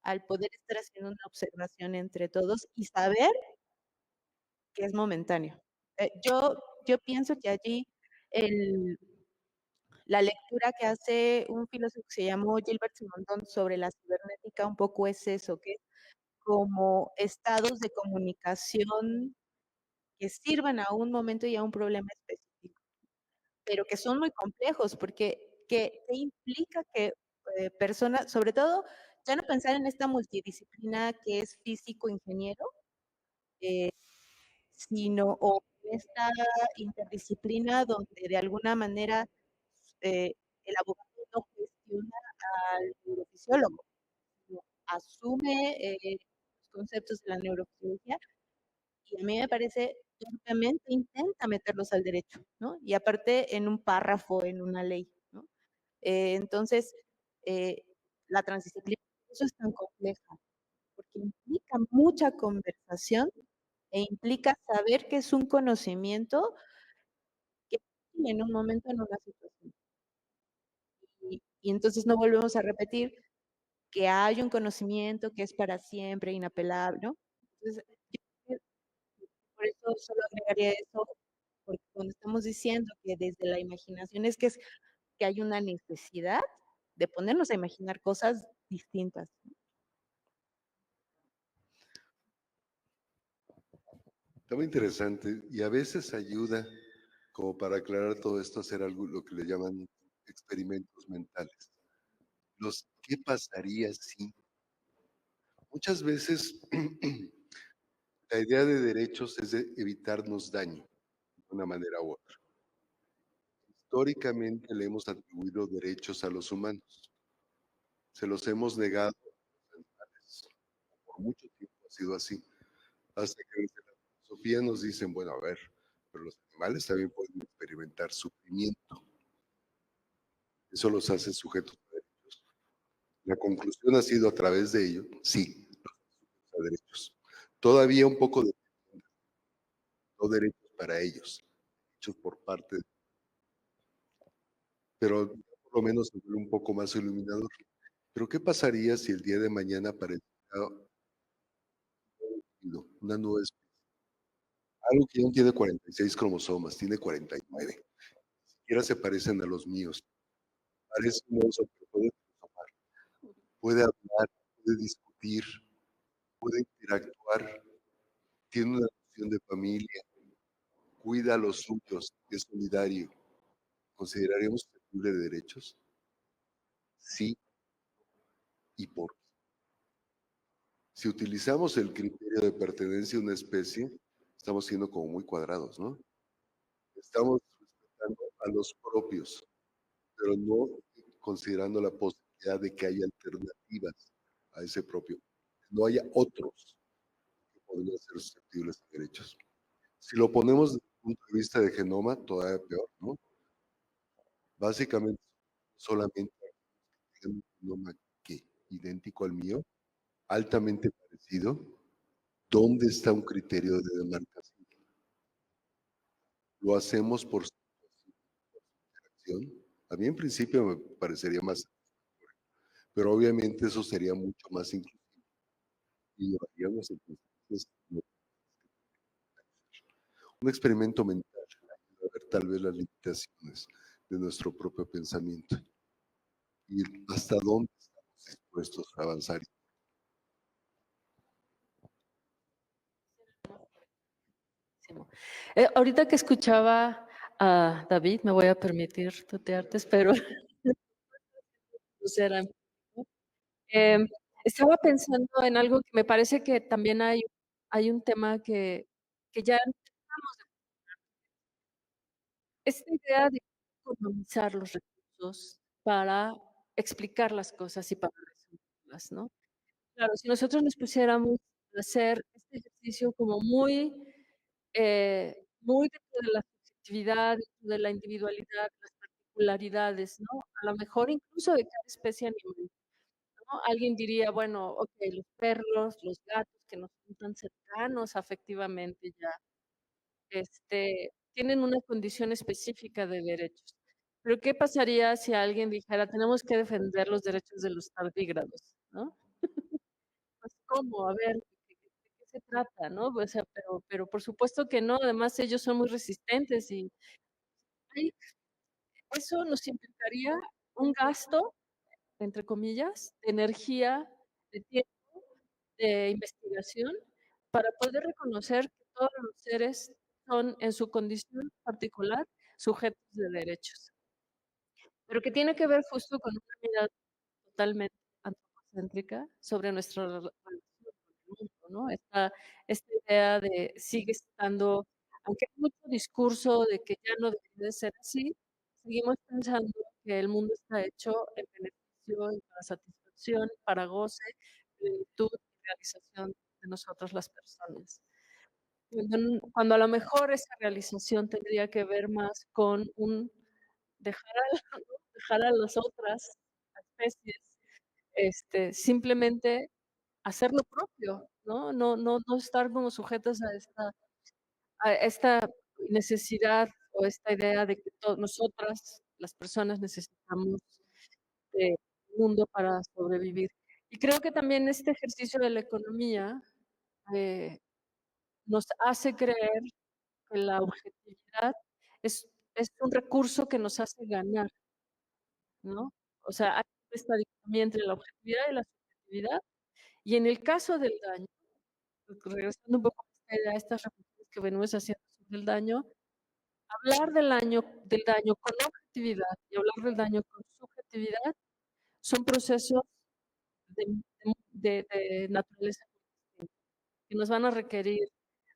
al poder estar haciendo una observación entre todos y saber que es momentáneo. Yo pienso que allí el, la lectura que hace un filósofo que se llamó Gilbert Simondon sobre la cibernética un poco es eso, que como estados de comunicación que sirvan a un momento y a un problema específico, pero que son muy complejos porque que implica que personas, sobre todo, ya no pensar en esta multidisciplina que es físico-ingeniero, eh, sino o esta interdisciplina donde de alguna manera el abogado no cuestiona al neurofisiólogo, sino asume los conceptos de la neurofisiología y a mí me parece torpemente intenta meterlos al derecho, ¿no? Y aparte en un párrafo, en una ley, ¿no? Entonces, eh, la transdisciplina, por eso es tan compleja, porque implica mucha conversación e implica saber que es un conocimiento que en un momento, en una situación. Y entonces no volvemos a repetir que hay un conocimiento que es para siempre, inapelable, ¿no? Entonces, yo por eso solo agregaría eso, porque cuando estamos diciendo que desde la imaginación es que hay una necesidad de ponernos a imaginar cosas distintas. Está muy interesante y a veces ayuda como para aclarar todo esto, hacer algo, lo que le llaman experimentos mentales. ¿Qué pasaría si? Muchas veces la idea de derechos es de evitarnos daño. una manera u otra. Históricamente le hemos atribuido derechos a los humanos. Se los hemos negado a los animales. Por mucho tiempo ha sido así. Hasta que desde la filosofía nos dicen, bueno, a ver, pero los animales también pueden experimentar sufrimiento. Eso los hace sujetos a derechos. La conclusión ha sido a través de ello, sí, los sujetos a derechos. Todavía un poco de no derechos para ellos, hechos por parte de, pero por lo menos se vuelve un poco más iluminador. Pero ¿qué pasaría si el día de mañana apareciera una nueva especie? Algo que ya no tiene 46 cromosomas, tiene 49. Ni siquiera se parecen a los míos. Parece un oso, pero puede filosofar, puede hablar, puede discutir, puede interactuar, tiene una noción de familia, cuida a los suyos, es solidario. ¿Consideraríamos susceptible de derechos? Sí, ¿y por qué? Si utilizamos el criterio de pertenencia a una especie, estamos siendo como muy cuadrados, ¿no? Estamos respetando a los propios, pero no considerando la posibilidad de que haya alternativas a ese propio, no haya otros que podrían ser susceptibles de derechos. Si lo ponemos desde el punto de vista de genoma, todavía peor, ¿no? Básicamente, solamente tienen un genoma que idéntico al mío, altamente parecido. ¿Dónde está un criterio de demarcación? Lo hacemos por interacción. A mí en principio me parecería más, pero obviamente eso sería mucho más inclusivo y llevaríamos entonces un experimento mental, a ver tal vez las limitaciones de nuestro propio pensamiento y hasta dónde estamos dispuestos a avanzar. Ahorita que escuchaba a David, me voy a permitir tutearte, pero Em, estaba pensando en algo que me parece que también hay un tema que ya esta idea de economizar los recursos para explicar las cosas y para resolverlas, ¿no? Claro, si nosotros nos pusiéramos a hacer este ejercicio como muy dentro de la subjetividad, dentro de la individualidad, las particularidades, ¿no? A lo mejor incluso de cada especie animal, ¿no? Alguien diría, bueno, ok, los perros, los gatos, que no son tan cercanos afectivamente ya, tienen una condición específica de derechos. Pero ¿qué pasaría si alguien dijera, tenemos que defender los derechos de los tardígrados, ¿no? Pues, ¿cómo? A ver, ¿de qué se trata, no? O sea, pero por supuesto que no, además ellos son muy resistentes y ahí eso nos implicaría un gasto, entre comillas, de energía, de tiempo, de investigación, para poder reconocer que todos los seres son, en su condición particular, sujetos de derechos. Pero que tiene que ver justo con una mirada totalmente antropocéntrica sobre nuestra relación con el mundo, ¿no? Esta idea de sigue estando, aunque hay mucho discurso de que ya no debería de ser así, seguimos pensando que el mundo está hecho en beneficio y para satisfacción, para goce, plenitud y realización de nosotros las personas. Cuando a lo mejor esa realización tendría que ver más con un dejar a, dejar a las otras especies simplemente hacer lo propio, ¿no? No estar como sujetas a esta necesidad o esta idea de que nosotras, las personas, necesitamos del mundo para sobrevivir. Y creo que también este ejercicio de la economía eh, nos hace creer que la objetividad es, es un recurso que nos hace ganar, ¿no? O sea, hay esta dicotomía entre la objetividad y la subjetividad. Y en el caso del daño, regresando un poco a estas reflexiones que venimos haciendo sobre el daño, hablar del daño con objetividad y hablar del daño con subjetividad son procesos de, de naturaleza muy distinta, que nos van a requerir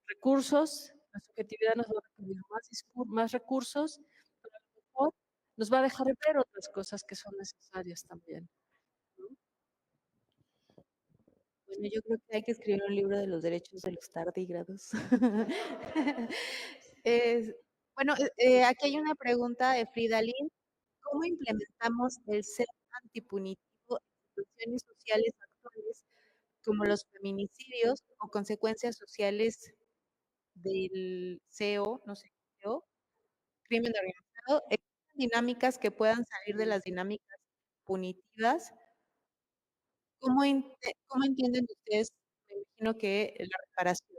recursos, nuestra subjetividad nos va a requerir más recursos, pero a lo mejor nos va a dejar ver otras cosas que son necesarias también. Bueno, yo creo que hay que escribir un libro de los derechos de los tardígrados. Es- bueno, aquí hay una pregunta de Frida Lin. ¿Cómo implementamos el ser antipunitivo en situaciones sociales actuales como los feminicidios o consecuencias sociales del CO, no sé, CO, crimen organizado? ¿Existen dinámicas que puedan salir de las dinámicas punitivas? ¿Cómo entienden ustedes, me imagino que la reparación?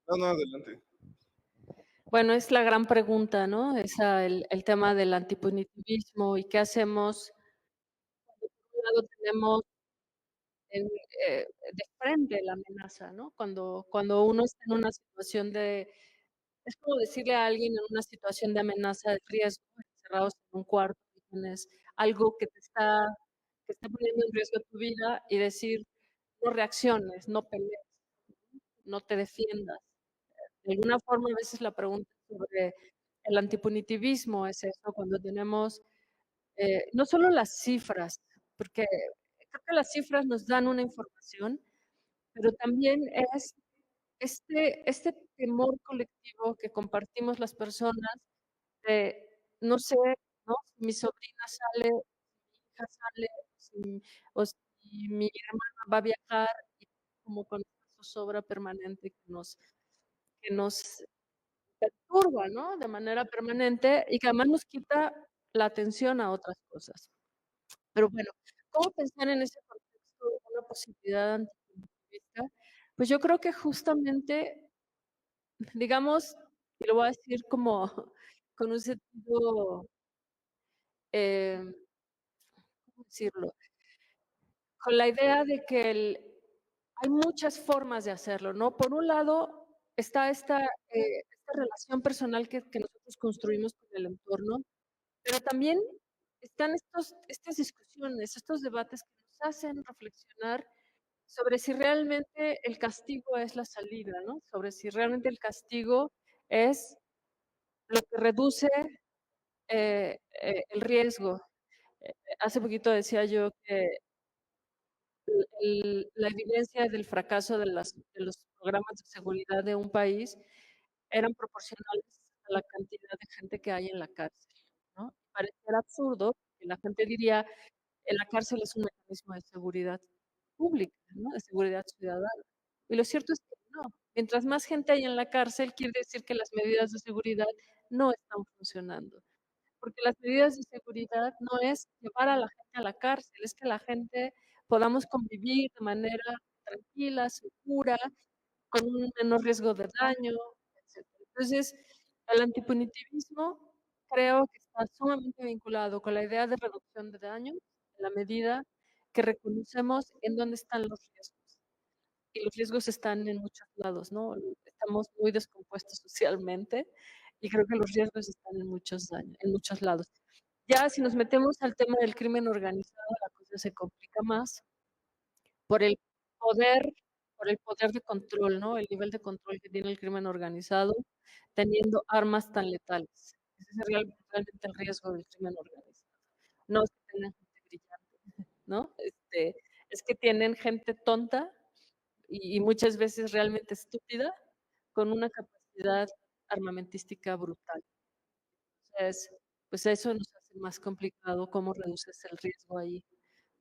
No, no, adelante. Bueno, es la gran pregunta, ¿no? El tema del antipunitivismo y qué hacemos cuando por un lado tenemos en, de frente la amenaza, ¿no? Cuando uno está en una situación de, es como decirle a alguien en una situación de amenaza, de riesgo, encerrados en un cuarto, y tienes algo que está poniendo en riesgo tu vida y decir, no reacciones, no pelees, no te defiendas. De alguna forma, a veces la pregunta sobre el antipunitivismo es eso, cuando tenemos no solo las cifras, porque creo que las cifras nos dan una información, pero también es este temor colectivo que compartimos las personas de, no sé, ¿no? Si mi sobrina sale, si mi hija sale, o si mi hermana va a viajar, y como con esta zozobra permanente que nos perturba, ¿no? De manera permanente y que además nos quita la atención a otras cosas. Pero bueno, ¿cómo pensar en ese contexto una posibilidad antipunitivista? Pues yo creo que justamente, digamos, y lo voy a decir como con un sentido, eh, ¿cómo decirlo? Con la idea de que hay muchas formas de hacerlo, ¿no? Por un lado está esta relación personal que nosotros construimos con el entorno, pero también están estas discusiones, estos debates que nos hacen reflexionar sobre si realmente el castigo es la salida, ¿no? Sobre si realmente el castigo es lo que reduce el riesgo. Hace poquito decía yo que la evidencia del fracaso de los programas de seguridad de un país eran proporcionales a la cantidad de gente que hay en la cárcel, ¿no? Pareciera absurdo que la gente diría, en la cárcel es un mecanismo de seguridad pública, ¿no? De seguridad ciudadana. Y lo cierto es que no. Mientras más gente hay en la cárcel, quiere decir que las medidas de seguridad no están funcionando. Porque las medidas de seguridad no es llevar a la gente a la cárcel, es que la gente podamos convivir de manera tranquila, segura, con un menor riesgo de daño, etcétera. Entonces, el antipunitivismo creo que está sumamente vinculado con la idea de reducción de daño en la medida que reconocemos en dónde están los riesgos. Y los riesgos están en muchos lados, ¿no? Estamos muy descompuestos socialmente y creo que los riesgos están en muchos lados. Ya si nos metemos al tema del crimen organizado, la cosa se complica más por el poder, por el poder de control, ¿no? El nivel de control que tiene el crimen organizado teniendo armas tan letales. Ese es realmente el riesgo del crimen organizado. No es que tengan gente brillante, ¿no? Es que tienen gente tonta y muchas veces realmente estúpida con una capacidad armamentística brutal. Entonces, pues eso nos hace más complicado cómo reduces el riesgo ahí,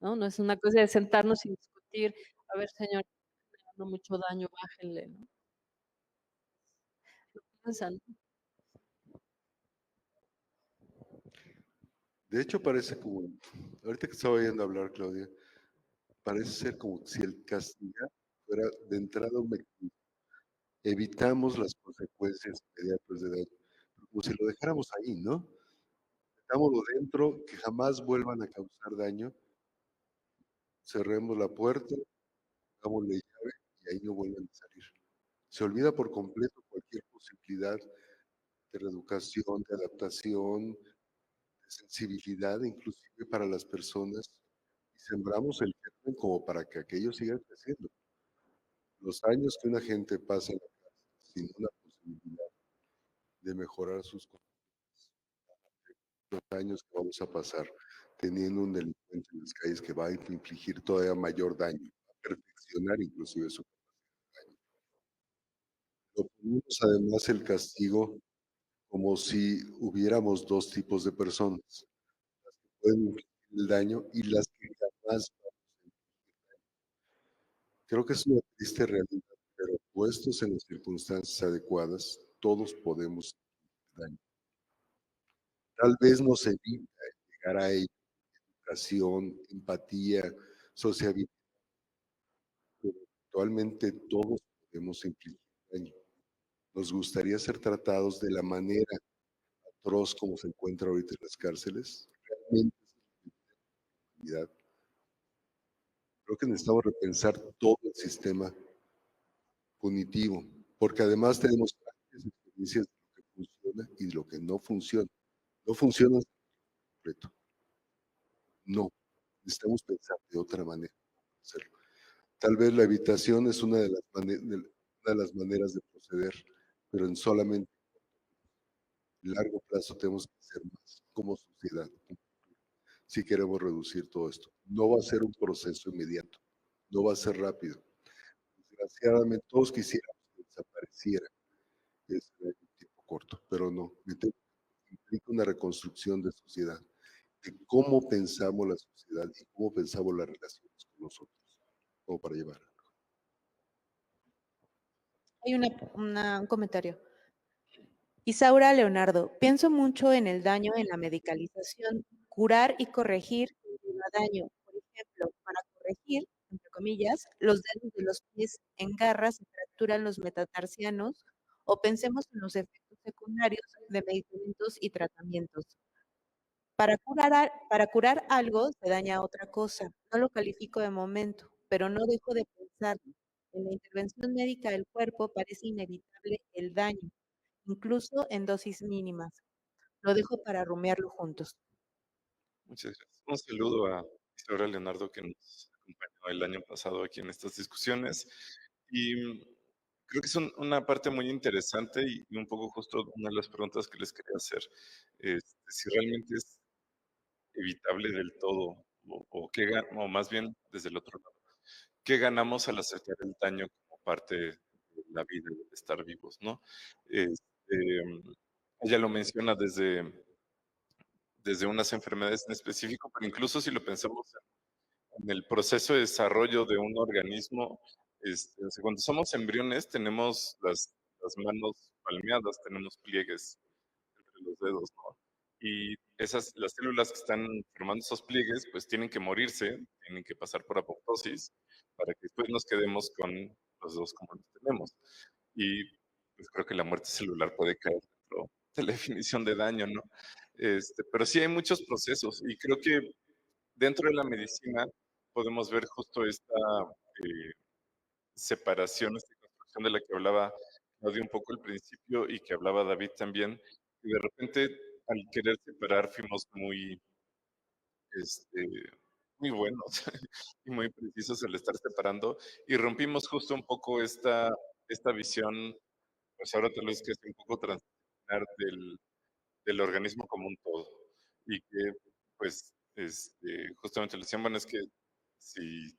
¿no? No es una cosa de sentarnos y discutir, a ver, señor, está dando mucho daño, bájenle, ¿no? No piensan. De hecho, parece como, ahorita que estaba oyendo hablar, Claudia, parece ser como si el castigar fuera de entrada un mecanismo. Evitamos las consecuencias inmediatas de daño, como si lo dejáramos ahí, ¿no? Metámoslo dentro, que jamás vuelvan a causar daño, cerremos la puerta, pongámosle llave y ahí no vuelven a salir. Se olvida por completo cualquier posibilidad de reeducación, de adaptación, de sensibilidad, inclusive para las personas, y sembramos el germen como para que aquello siga creciendo. Los años que una gente pasa en la cárcel sin una posibilidad de mejorar sus condiciones, los años que vamos a pasar teniendo un delincuente en las calles que va a infligir todavía mayor daño, va a perfeccionar inclusive su daño. Lo ponemos además el castigo como si hubiéramos dos tipos de personas, las que pueden infligir el daño y las que jamás vamos a infligir daño. Creo que es una triste realidad, pero puestos en las circunstancias adecuadas, todos podemos infligir daño. Tal vez nos evita llegar a ello, educación, empatía, sociabilidad, pero actualmente todos podemos infligir daño. Nos gustaría ser tratados de la manera atroz como se encuentra ahorita en las cárceles. Realmente es la realidad. Creo que necesitamos repensar todo el sistema punitivo, porque además tenemos grandes experiencias de lo que funciona y de lo que no funciona. No funciona completo. No. Necesitamos pensar de otra manera hacerlo. Tal vez la evitación es una de las maneras de proceder, pero en solamente largo plazo tenemos que hacer más como sociedad si queremos reducir todo esto. No va a ser un proceso inmediato, no va a ser rápido. Desgraciadamente todos quisiéramos que desapareciera en un tiempo corto, pero no. Implica una reconstrucción de sociedad, de cómo pensamos la sociedad y cómo pensamos las relaciones con nosotros, como para llevar. Hay un comentario. Isaura Leonardo, pienso mucho en el daño en la medicalización. Curar y corregir conlleva daño. Por ejemplo, para corregir, entre comillas, los dedos de los pies en garras se fracturan los metatarsianos, o pensemos en los efectos secundarios de medicamentos y tratamientos. Para curar algo se daña otra cosa. No lo califico de momento, pero no dejo de pensarlo. En la intervención médica del cuerpo parece inevitable el daño, incluso en dosis mínimas. Lo dejo para rumiarlo juntos. Muchas gracias. Un saludo a Isidora Leonardo que nos acompañó el año pasado aquí en estas discusiones. Y creo que es una parte muy interesante y un poco justo una de las preguntas que les quería hacer. Si realmente es evitable del todo o más bien desde el otro lado. ¿Qué ganamos al aceptar el daño como parte de la vida, de estar vivos, ¿no? Ella lo menciona desde unas enfermedades en específico, pero incluso si lo pensamos en el proceso de desarrollo de un organismo, o sea, cuando somos embriones tenemos las manos palmeadas, tenemos pliegues entre los dedos, ¿no? Y las células que están formando esos pliegues, pues tienen que morirse, tienen que pasar por apoptosis, para que después nos quedemos con los dos como los tenemos. Y pues creo que la muerte celular puede caer dentro de la definición de daño, ¿no? Pero sí hay muchos procesos y creo que dentro de la medicina podemos ver justo esta eh, separación, esta construcción de la que hablaba Claudia un poco al principio y que hablaba David también, y de repente al querer separar fuimos este, muy buenos y muy precisos al estar separando y rompimos justo un poco esta visión, pues ahora tal vez que es un poco transdisciplinar del organismo como un todo y que pues justamente le decían, bueno, es que si,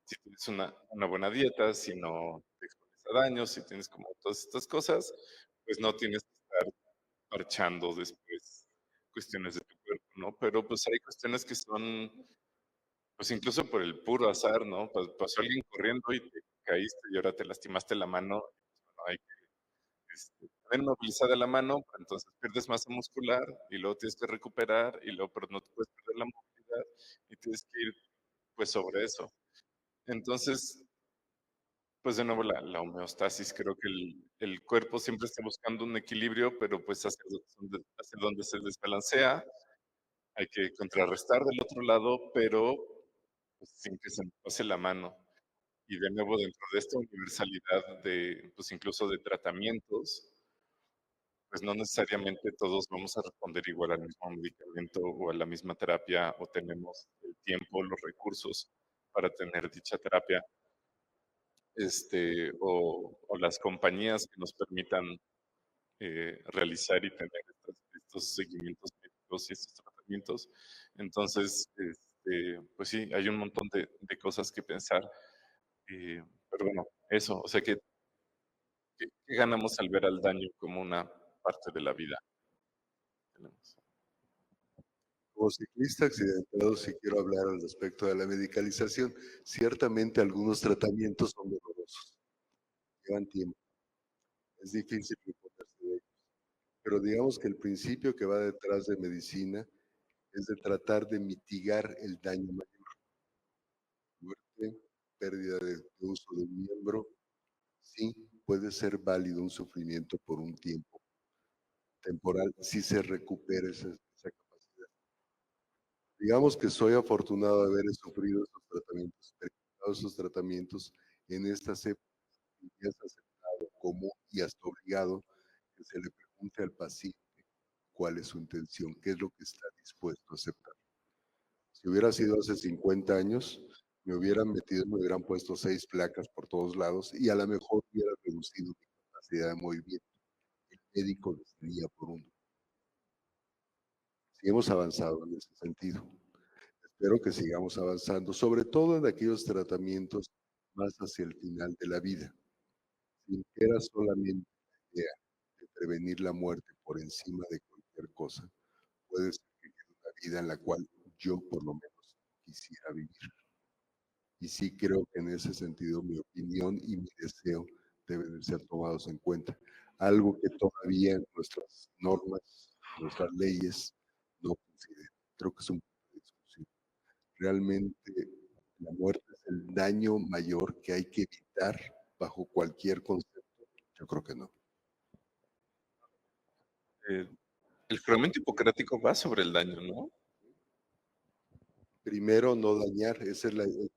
si tienes una buena dieta, si no te expones a daños, si tienes como todas estas cosas, pues no tienes que estar parchando después cuestiones de tu cuerpo, ¿no? Pero pues hay cuestiones que son, pues incluso por el puro azar, ¿no? Pasó alguien corriendo y te caíste y ahora te lastimaste la mano, bueno, hay que tener movilizada la mano, entonces pierdes masa muscular y luego tienes que recuperar y luego, pero no te puedes perder la movilidad y tienes que ir pues sobre eso. Entonces, pues de nuevo la homeostasis, creo que el cuerpo siempre está buscando un equilibrio, pero pues hacia donde se desbalancea, hay que contrarrestar del otro lado, pero pues, sin que se nos pase la mano. Y de nuevo dentro de esta universalidad de, pues incluso de tratamientos, pues no necesariamente todos vamos a responder igual al mismo medicamento o a la misma terapia o tenemos el tiempo, los recursos para tener dicha terapia. o las compañías que nos permitan realizar y tener estos seguimientos médicos y estos tratamientos. Entonces, pues sí, hay un montón de cosas que pensar. Pero bueno, eso, o sea, ¿qué ganamos al ver al daño como una parte de la vida? Tenemos. Como ciclista accidentado, sí quiero hablar al respecto de la medicalización. Ciertamente algunos tratamientos son dolorosos, llevan tiempo, es difícil reponerse de ellos. Pero digamos que el principio que va detrás de medicina es de tratar de mitigar el daño mayor, muerte, pérdida de uso de un miembro. Sí, puede ser válido un sufrimiento por un tiempo temporal si se recupera esa capacidad. Digamos que soy afortunado de haber sufrido esos tratamientos, experimentado esos tratamientos en estas épocas y ya es aceptado común y hasta obligado que se le pregunte al paciente cuál es su intención, qué es lo que está dispuesto a aceptar. Si hubiera sido hace 50 años, me hubieran metido, me hubieran puesto 6 placas por todos lados y a lo mejor hubiera reducido mi capacidad de movimiento. El médico decidía por uno. Sí hemos avanzado en ese sentido. Espero que sigamos avanzando, sobre todo en aquellos tratamientos más hacia el final de la vida. Si era solamente la idea de prevenir la muerte por encima de cualquier cosa, puede ser que quede una vida en la cual yo por lo menos quisiera vivir. Y sí creo que en ese sentido mi opinión y mi deseo deben de ser tomados en cuenta. Algo que todavía nuestras normas, nuestras leyes no consideran. Creo que es un punto de discusión. Realmente la muerte es el daño mayor que hay que evitar bajo cualquier concepto. Yo creo que no. Eh, el juramento hipocrático va sobre el daño, ¿no? Primero, no dañar, esa es el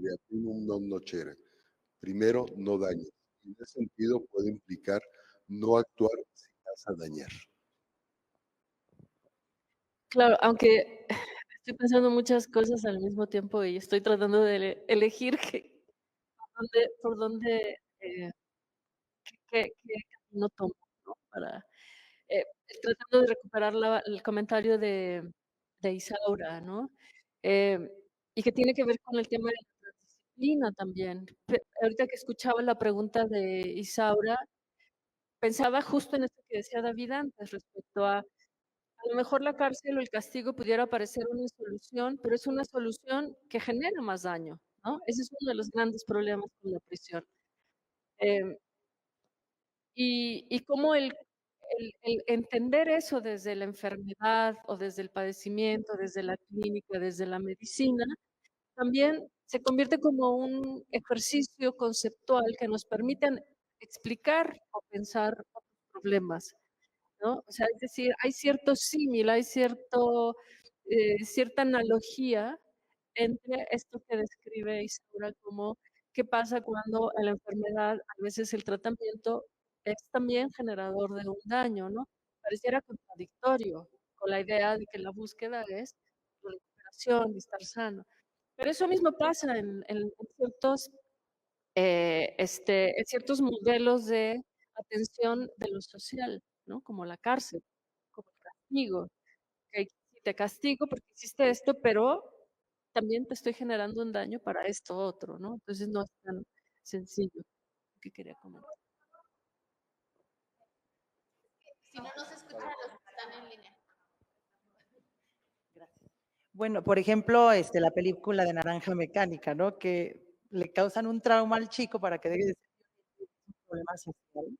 de primum non nocere. Primero, no dañes. Y en ese sentido puede implicar no actuar si vas a dañar. Claro, aunque estoy pensando muchas cosas al mismo tiempo y estoy tratando de elegir por dónde, qué camino tomo, ¿no? Eh, tratando de recuperar el comentario de Isaura, ¿no? Em, y que tiene que ver con el tema de la disciplina también. Ahorita que escuchaba la pregunta de Isaura, pensaba justo en esto que decía David antes, respecto a lo mejor la cárcel o el castigo pudiera parecer una solución, pero es una solución que genera más daño, ¿no? Ese es uno de los grandes problemas con la prisión. Em, y cómo el entender eso desde la enfermedad o desde el padecimiento, desde la clínica, desde la medicina, también se convierte como un ejercicio conceptual que nos permite explicar o pensar otros problemas, ¿no? O sea, es decir, hay cierto símil, hay cierta analogía entre esto que describe Isaura como qué pasa cuando en la enfermedad, a veces el tratamiento es también generador de un daño, ¿no? Pareciera contradictorio con la idea de que la búsqueda es la recuperación y estar sano. Pero eso mismo pasa en en ciertos modelos de atención de lo social, ¿no? Como la cárcel, como el castigo. Que si te castigo porque hiciste esto, pero también te estoy generando un daño para esto otro, ¿no? Entonces no es tan sencillo que quería comentar. Si no nos escuchan los que están en línea. Gracias. Bueno, por ejemplo, la película de Naranja Mecánica, ¿no? Que le causan un trauma al chico para que deje de ser un problema social,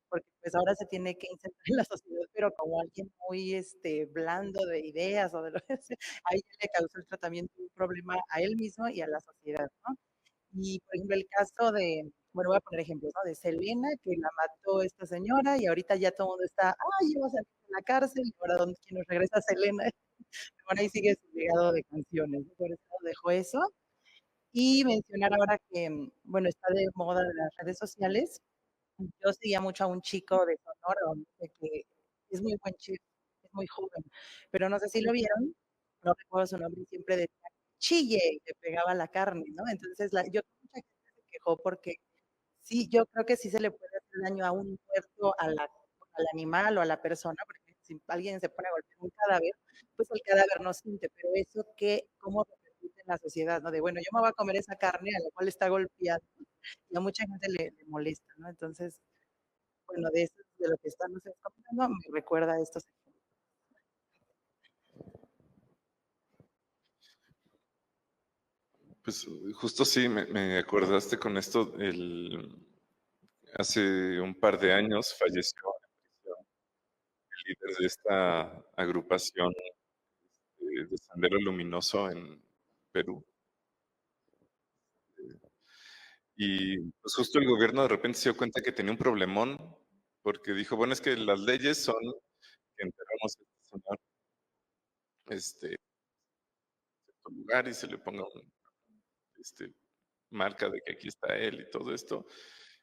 porque pues ahora se tiene que insertar en la sociedad, pero como alguien muy blando de ideas o de lo que sea, ahí le causó el tratamiento un problema a él mismo y a la sociedad, ¿no? Y por ejemplo, el caso de, bueno, voy a poner ejemplos, ¿no? De Selena, que la mató esta señora y ahorita ya todo el mundo está, ay, iba a salir de la cárcel y ahora ¿dónde quién nos regresa a Selena? Bueno, ahí sigue su legado de canciones, ¿no? Por eso dejo eso. Y mencionar ahora que, bueno, está de moda de las redes sociales. Yo seguía mucho a un chico de Sonora, que es muy buen chico, es muy joven, pero no sé si lo vieron, no recuerdo su nombre y siempre decía, chille, y le pegaba la carne, ¿no? Entonces, yo mucha gente se dejó, porque sí, yo creo que sí se le puede hacer daño a un muerto, al animal o a la persona, porque si alguien se pone a golpear un cadáver, pues el cadáver no siente, pero eso cómo repercute en la sociedad, ¿no? De bueno, yo me voy a comer esa carne a la cual está golpeando y a mucha gente le molesta, ¿no? Entonces, bueno, de eso, de lo que estamos comentando, me recuerda a estos ejemplos. Pues justo sí, me acordaste con esto, hace un par de años falleció en prisión el líder de esta agrupación de Sendero Luminoso en Perú. Y pues justo el gobierno de repente se dio cuenta que tenía un problemón, porque dijo, bueno, es que las leyes son que enterramos a este señor en cierto lugar y se le ponga marca de que aquí está él y todo esto.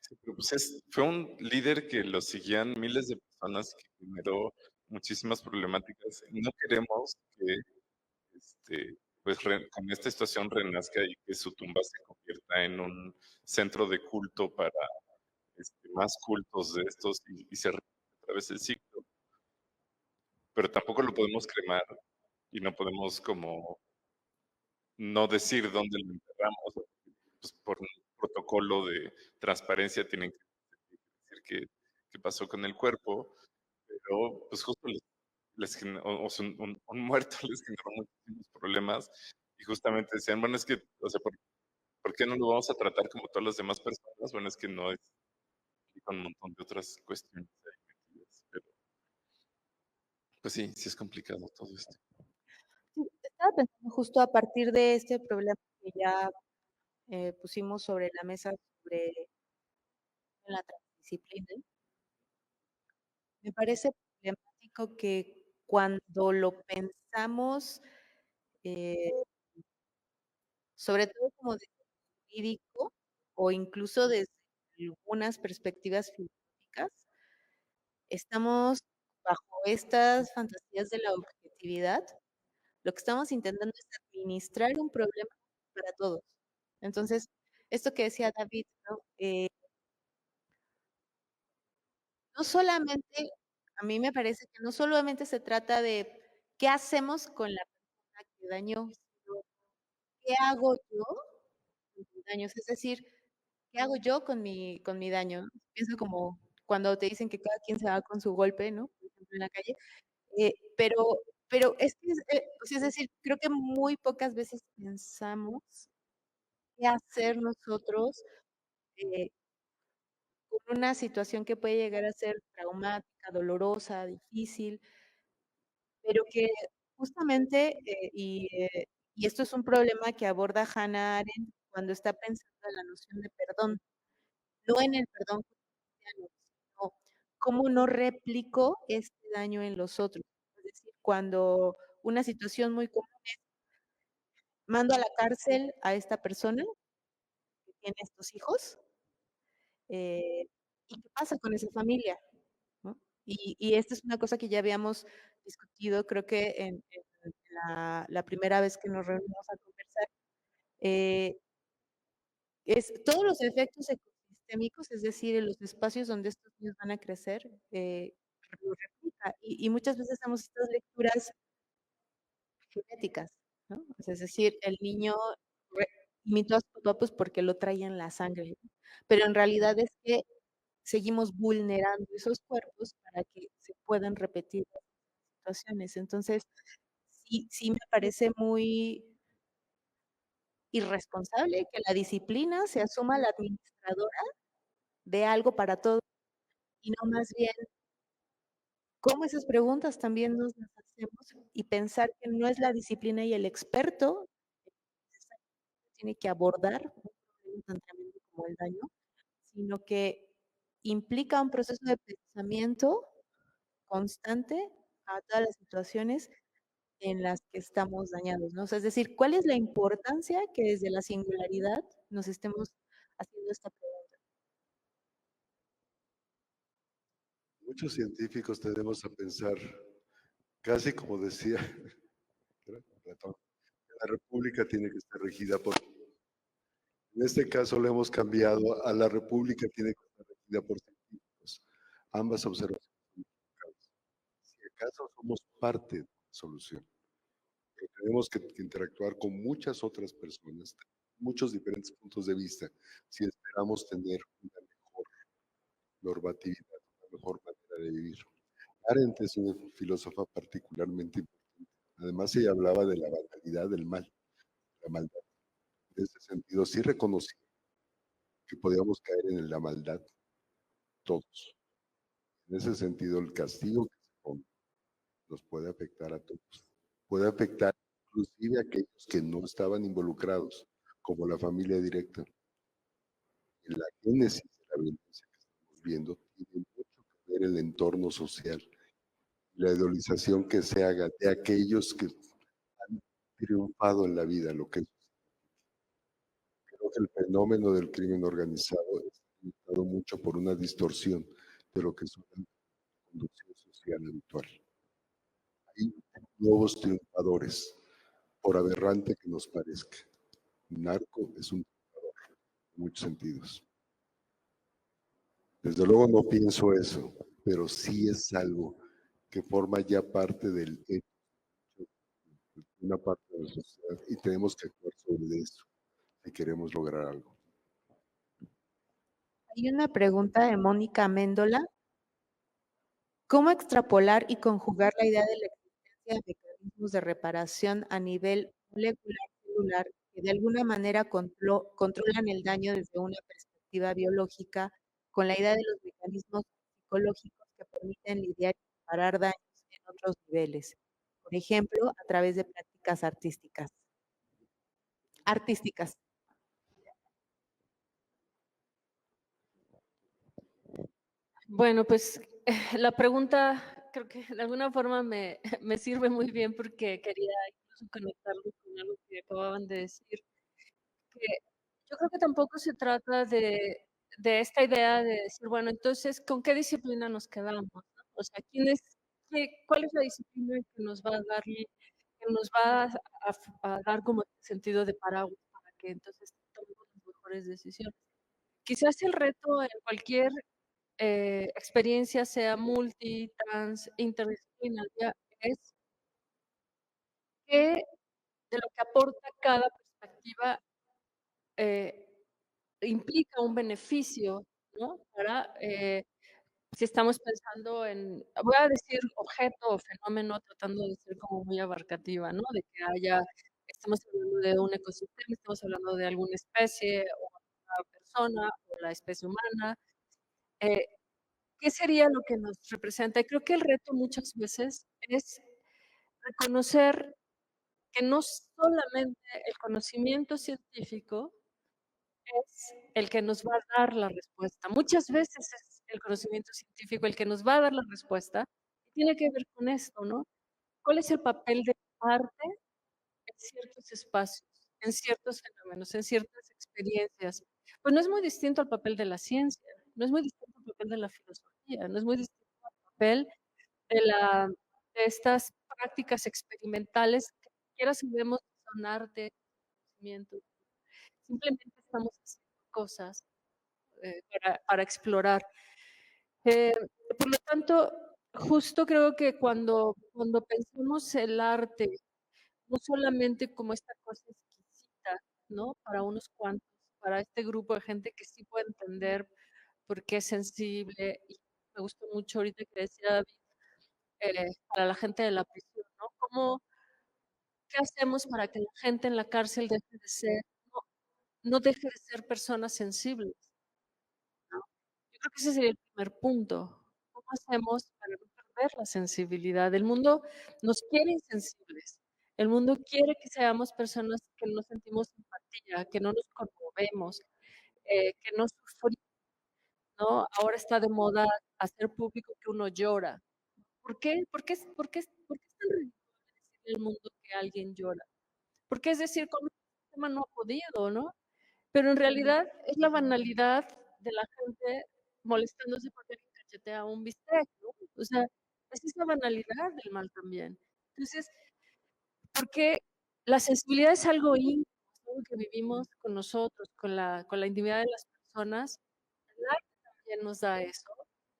Sí, pero pues fue un líder que lo seguían miles de personas, que generó muchísimas problemáticas. Y no queremos que pues con esta situación renazca y que su tumba se convierta en un centro de culto para más cultos de estos y se repita a través del ciclo. Pero tampoco lo podemos cremar y no podemos como no decir dónde lo enterramos. Pues por un protocolo de transparencia tienen que decir qué pasó con el cuerpo, pero pues justo o sea, un muerto les generó muchísimos problemas y justamente decían, bueno, es que, o sea, ¿por qué no lo vamos a tratar como todas las demás personas? Bueno, es que no es, y con un montón de otras cuestiones ahí metidas, pero pues sí, sí es complicado todo esto. Sí, estaba pensando justo a partir de este problema que ya pusimos sobre la mesa sobre la transdisciplina. Me parece problemático que cuando lo pensamos, eh, sobre todo como desde lo jurídico o incluso desde algunas perspectivas filosóficas, estamos bajo estas fantasías de la objetividad. Lo que estamos intentando es administrar un problema para todos. Entonces, esto que decía David, ¿no? No solamente, a mí me parece que no solamente se trata de qué hacemos con la persona que dañó, sino qué hago yo con mis daños. Es decir, ¿qué hago yo con mi daño? Pienso como cuando te dicen que cada quien se va con su golpe, ¿no? Por ejemplo, en la calle. Eh, pero, pero es que, pues, es decir, creo que muy pocas veces pensamos qué hacer nosotros eh, con una situación que puede llegar a ser traumática, dolorosa, difícil, pero que justamente, y esto es un problema que aborda Hannah Arendt cuando está pensando en la noción de perdón, no en el perdón cristiano, sino cómo no replico este daño en los otros. Es decir, cuando una situación muy común es, mando a la cárcel a esta persona que tiene estos hijos, eh, ¿y qué pasa con esa familia? ¿No? Y esta es una cosa que ya habíamos discutido, creo que en la primera vez que nos reunimos a conversar, eh, es todos los efectos ecosistémicos, es decir, en los espacios donde estos niños van a crecer, lo replica. Y muchas veces hacemos estas lecturas genéticas, ¿no? O sea, es decir, el niño re- imitó a su papá pues porque lo traía en la sangre, ¿no? Pero en realidad es que seguimos vulnerando esos cuerpos para que se puedan repetir las situaciones. Entonces, sí me parece muy irresponsable que la disciplina se asuma la administradora de algo para todos y no más bien cómo esas preguntas también nos las hacemos y pensar que no es la disciplina y el experto que tiene que abordar un problema tan tremendo como el daño, sino que implica un proceso de pensamiento constante a todas las situaciones en las que estamos dañados, ¿no? O sea, es decir, ¿cuál es la importancia que desde la singularidad nos estemos haciendo esta pregunta? Muchos científicos tendemos a pensar, casi como decía Platón, la república tiene que estar regida por En este caso lo hemos cambiado a la república tiene que estar regida por científicos. Ambas observaciones son equivocadas. Si acaso somos parte de la solución, pero tenemos que interactuar con muchas otras personas, muchos diferentes puntos de vista, si esperamos tener una mejor normatividad, una mejor manera de vivir. Arendt es una filósofa particularmente importante. Además, ella hablaba de la banalidad del mal, la maldad. En ese sentido, sí reconocía que podíamos caer en la maldad todos. En ese sentido, el castigo que se pone nos puede afectar a todos. Puede afectar inclusive a aquellos que no estaban involucrados, como la familia directa. En la génesis de la violencia que estamos viendo tiene mucho que ver el entorno social, la idealización que se haga de aquellos que han triunfado en la vida, lo que creo que el fenómeno del crimen organizado está limitado mucho por una distorsión de lo que es una conducción social habitual. Hay nuevos triunfadores, por aberrante que nos parezca. Narco es un triunfador en muchos sentidos. Desde luego no pienso eso, pero sí es algo que forma ya parte del hecho, una parte de la sociedad, y tenemos que actuar sobre eso si queremos lograr algo. Hay una pregunta de Mónica Méndola. ¿Cómo extrapolar y conjugar la idea de la existencia de mecanismos de reparación a nivel molecular celular que de alguna manera controlan el daño desde una perspectiva biológica con la idea de los mecanismos psicológicos que permiten lidiar y reparar daños en otros niveles? Por ejemplo, a través de prácticas artísticas. Bueno, pues la pregunta creo que de alguna forma me, me sirve muy bien porque quería incluso conectarlo con algo que acababan de decir, que yo creo que tampoco se trata de esta idea de decir, bueno, entonces, ¿con qué disciplina nos quedamos? ¿No? O sea, ¿cuál es la disciplina que nos va a dar, que nos va a dar como sentido de paraguas para que entonces tomemos las mejores decisiones? Quizás el reto en cualquier experiencia sea multi, trans, interdisciplinaria, es que de lo que aporta cada perspectiva implica un beneficio, ¿no? Para, si estamos pensando en, voy a decir objeto o fenómeno, tratando de ser como muy abarcativa, ¿no? De que estamos hablando de un ecosistema, estamos hablando de alguna especie o una persona o la especie humana. Eh, ¿Qué sería lo que nos representa? Y creo que el reto muchas veces es reconocer que no solamente el conocimiento científico es el que nos va a dar la respuesta. Muchas veces es el conocimiento científico el que nos va a dar la respuesta y tiene que ver con esto, ¿no? ¿Cuál es el papel del arte en ciertos espacios, en ciertos fenómenos, en ciertas experiencias? Pues no es muy distinto al papel de la ciencia, no es muy distinto al papel de la filosofía, no es muy distinto al papel de estas prácticas experimentales que ni siquiera sabemos si son arte, conocimiento. Simplemente estamos haciendo cosas para explorar. Eh, por lo tanto, justo creo que cuando pensamos el arte, no solamente como esta cosa exquisita, ¿no? Para unos cuantos, para este grupo de gente que sí puede entender por qué es sensible, y me gustó mucho ahorita que decía David, para la gente de la prisión, ¿no? ¿Qué hacemos para que la gente en la cárcel deje de ser, no, no deje de ser personas sensibles? ¿No? Yo creo que ese sería el primer punto. ¿Cómo hacemos para no perder la sensibilidad? El mundo nos quiere insensibles. El mundo quiere que seamos personas que no sentimos empatía, que no nos conmovemos, que no sufrimos, ¿no? Ahora está de moda hacer público que uno llora. ¿Por qué? ¿Por qué es tan ridículo decirle al mundo que alguien llora? Porque es decir, como el sistema no ha podido, ¿no? Pero en realidad es la banalidad de la gente molestándose porque alguien cachetea un bistec, ¿no? O sea, es esa banalidad del mal también. Entonces, porque la sensibilidad es algo íntimo, es algo que vivimos con nosotros, con la intimidad de las personas. El arte también nos da eso,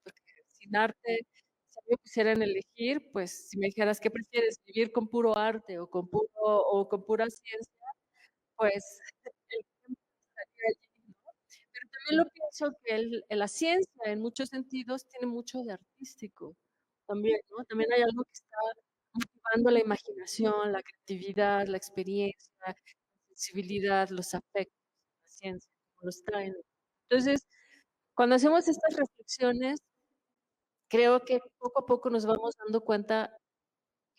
porque sin arte, si me pusieran a elegir, pues si me dijeras, ¿qué prefieres, vivir con puro arte o con pura ciencia? Pues el tiempo estaría allí, ¿no? Pero también lo pienso que la ciencia en muchos sentidos tiene mucho de artístico también, ¿no? También hay algo que está motivando la imaginación, la creatividad, la experiencia, la sensibilidad, los afectos, la ciencia, como los traen. Entonces, cuando hacemos estas reflexiones, creo que poco a poco nos vamos dando cuenta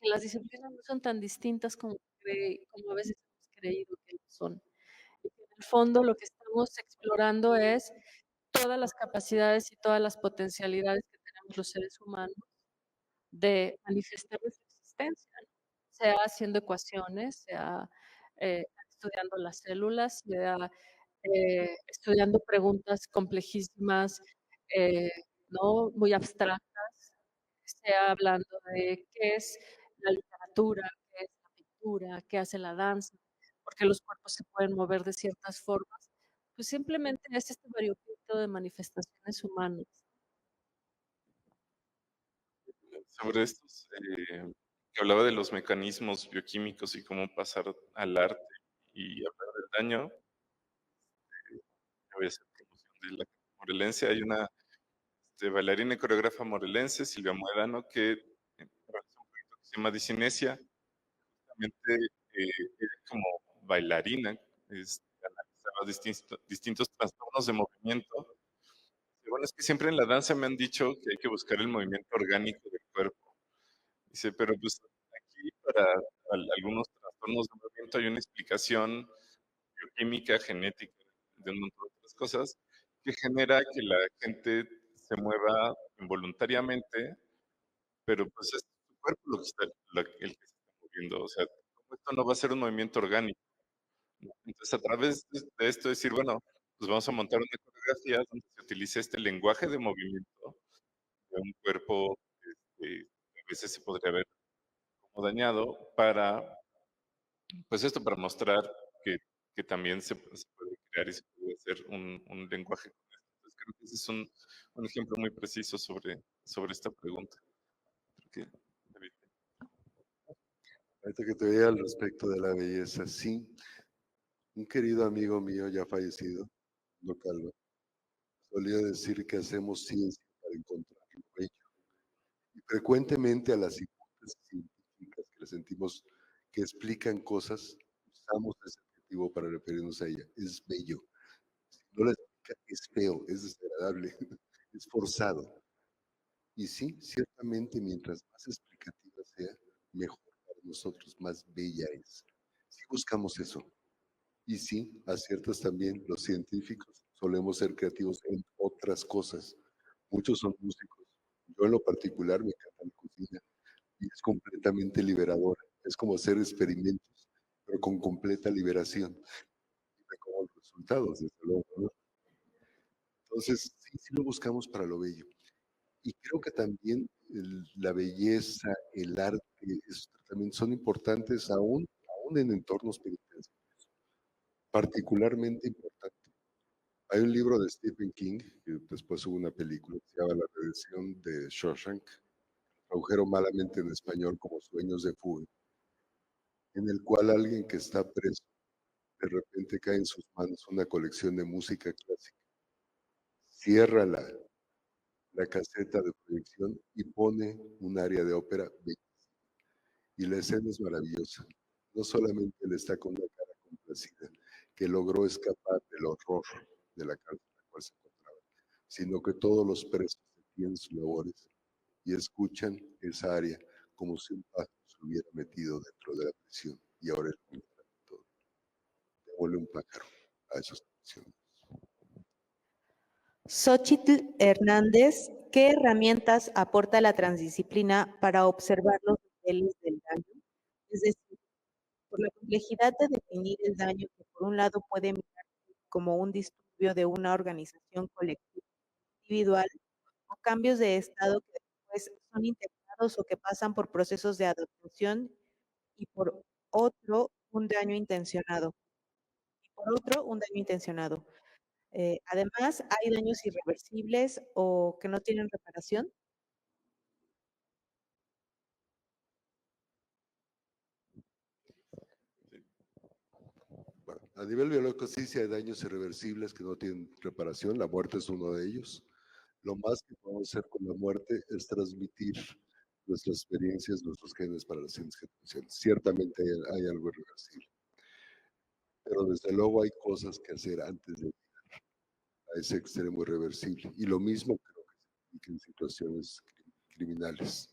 que las disciplinas no son tan distintas como a veces hemos creído que lo son. Y que en el fondo lo que estamos explorando es todas las capacidades y todas las potencialidades que tenemos los seres humanos de manifestar nuestra existencia, ¿no? Sea haciendo ecuaciones, sea estudiando las células, sea estudiando preguntas complejísimas, eh, ¿no? Muy abstractas, sea hablando de qué es la literatura, qué es la pintura, qué hace la danza, porque los cuerpos se pueden mover de ciertas formas, pues simplemente es este variopinto de manifestaciones humanas. Sobre estos, que hablaba de los mecanismos bioquímicos y cómo pasar al arte y hablar del daño, voy a hacer promoción de la morelense. Hay una bailarina y coreógrafa morelense, Silvia Muedano, que realiza un proyecto que se llama Disinesia. Justamente ella como bailarina analizaba distintos trastornos de movimiento. Y bueno, es que siempre en la danza me han dicho que hay que buscar el movimiento orgánico del cuerpo. Dice, pero pues aquí para algunos trastornos de movimiento hay una explicación bioquímica, genética, de un montón de otras cosas, que genera que la gente se mueva involuntariamente, pero pues es su cuerpo lo que está, el que se está moviendo. O sea, ¿cómo esto no va a ser un movimiento orgánico? ¿No? Entonces, a través de esto decir, bueno, pues vamos a montar una coreografía donde se utilice este lenguaje de movimiento de un cuerpo a veces se podría ver como dañado para, pues esto, para mostrar que también se puede crear y se puede hacer un lenguaje con esto. Entonces, creo que ese es un ejemplo muy preciso sobre esta pregunta. Creo que, David. Ahorita que te veía al respecto de la belleza, sí, un querido amigo mío ya fallecido, no Calvo, solía decir que hacemos ciencia para encontrar lo bello. Y frecuentemente a las hipótesis científicas que le sentimos que explican cosas, usamos ese adjetivo para referirnos a ella. Es bello. Si no la explica, es feo, es desagradable, es forzado. Y sí, ciertamente mientras más explicativa sea, mejor para nosotros, más bella es. Sí buscamos eso. Y sí, aciertas también, los científicos solemos ser creativos en otras cosas. Muchos son músicos. Yo en lo particular me encanta la cocina y es completamente liberadora. Es como hacer experimentos, pero con completa liberación. Y me como los resultados, desde luego, ¿no? Entonces, sí, sí lo buscamos para lo bello. Y creo que también la belleza, el arte, eso también son importantes aún en entornos penitenciarios. Particularmente importante. Hay un libro de Stephen King, que después hubo una película que se llama La redención de Shawshank, tradujeron malamente en español como Sueños de Fuga, en el cual alguien que está preso de repente cae en sus manos una colección de música clásica, cierra la caseta de proyección y pone un área de ópera y la escena es maravillosa. No solamente él está con una cara complacida, que logró escapar del horror de la cárcel en la cual se encontraba, sino que todos los presos detienen sus labores y escuchan esa área como si un pájaro se hubiera metido dentro de la prisión y ahora él encuentra todo. Devuelve un pájaro a esos prisioneros. Xochitl Hernández, ¿qué herramientas aporta la transdisciplina para observar los niveles del daño? Es decir, por la complejidad de definir el daño que por un lado puede mirarse como un disturbio de una organización colectiva individual o cambios de estado que después son integrados o que pasan por procesos de adaptación y por otro, un daño intencionado. por otro, un daño intencionado. Además, hay daños irreversibles o que no tienen reparación. Bueno, a nivel biológico sí, sí hay daños irreversibles que no tienen reparación, la muerte es uno de ellos. Lo más que podemos hacer con la muerte es transmitir nuestras experiencias, nuestros genes para las siguientes generaciones. Ciertamente hay algo irreversible, pero desde luego hay cosas que hacer antes de llegar a ese extremo irreversible. Y lo mismo creo que se aplica en situaciones criminales.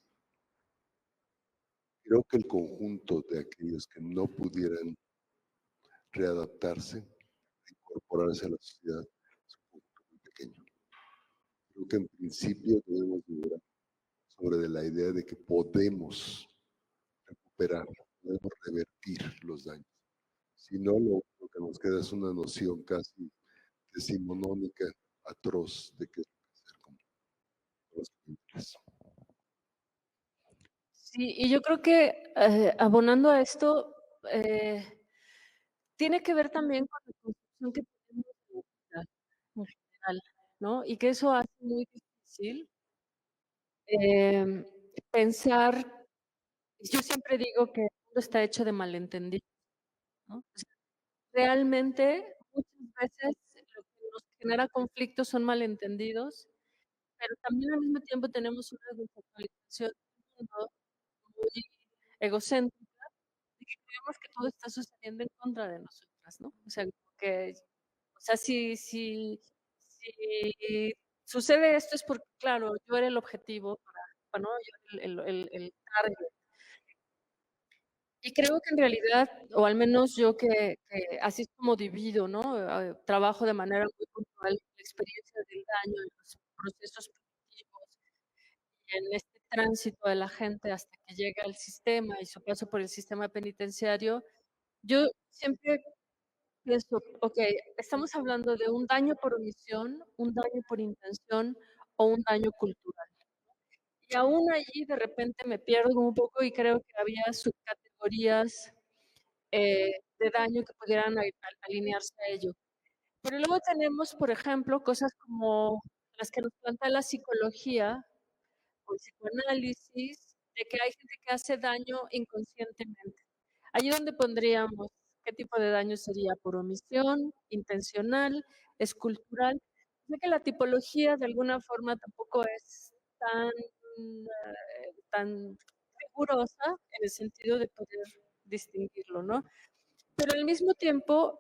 Creo que el conjunto de aquellos que no pudieran readaptarse, incorporarse a la sociedad, es un conjunto muy pequeño. Creo que en principio debemos vibrar sobre de la idea de que podemos recuperar, podemos revertir los daños. Si no, lo que nos queda es una noción casi decimonónica, atroz, de qué es lo que hacer con los criminales. Sí, y yo creo que abonando a esto, tiene que ver también con la concepción que tenemos de la vida en general, ¿no? Y que eso hace muy difícil pensar, yo siempre digo que el mundo está hecho de malentendidos, ¿no? O sea, realmente muchas veces lo que nos genera conflictos son malentendidos, pero también al mismo tiempo tenemos una desactualización del mundo muy egocéntrica de que creemos que todo está sucediendo en contra de nosotras, ¿no? O sea, como que, o sea, si sucede esto es porque, claro, yo era el objetivo para, ¿no? Yo el target. Y creo que en realidad, o al menos yo que así es como divido, ¿no? Trabajo de manera muy puntual la experiencia del daño, en los procesos punitivos, y en este tránsito de la gente hasta que llega al sistema y su paso por el sistema penitenciario. Yo siempre pienso, ok, estamos hablando de un daño por omisión, un daño por intención o un daño cultural. Y aún allí de repente me pierdo un poco y creo que había subcategorías de daño que pudieran alinearse a ello. Pero luego tenemos, por ejemplo, cosas como las que nos plantea la psicología o el psicoanálisis, de que hay gente que hace daño inconscientemente. Allí donde pondríamos qué tipo de daño sería por omisión, intencional, escultural. Sé que la tipología de alguna forma tampoco es tan rigurosa en el sentido de poder distinguirlo, ¿no? Pero al mismo tiempo,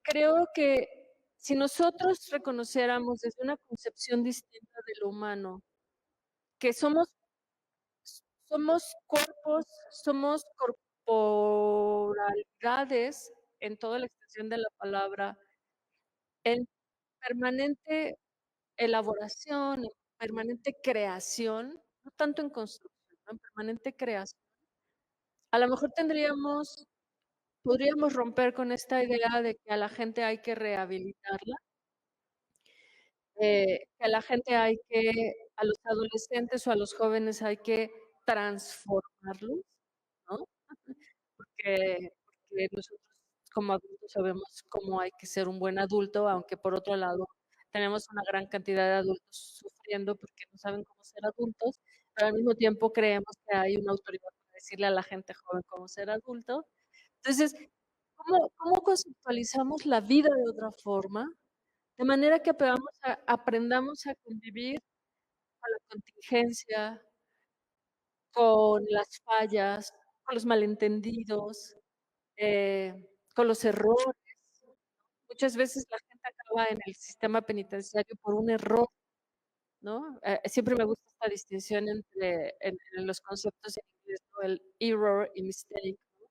creo que si nosotros reconociéramos desde una concepción distinta de lo humano, que somos cuerpos, somos corporalidades en toda la extensión de la palabra, en permanente elaboración, en permanente creación, no tanto en construcción, ¿no? En permanente creación. A lo mejor podríamos romper con esta idea de que a la gente hay que rehabilitarla, que a la gente a los adolescentes o a los jóvenes hay que transformarlos, ¿no? Porque nosotros como adultos sabemos cómo hay que ser un buen adulto, aunque por otro lado tenemos una gran cantidad de adultos sufriendo porque no saben cómo ser adultos, pero al mismo tiempo creemos que hay una autoridad para decirle a la gente joven cómo ser adulto. Entonces, ¿cómo conceptualizamos la vida de otra forma? De manera que aprendamos a convivir con la contingencia, con las fallas, con los malentendidos, con los errores. Muchas veces la gente acaba en el sistema penitenciario por un error, ¿no? Siempre me gusta esta distinción en los conceptos en inglés, ¿no? El error y mistake, ¿no?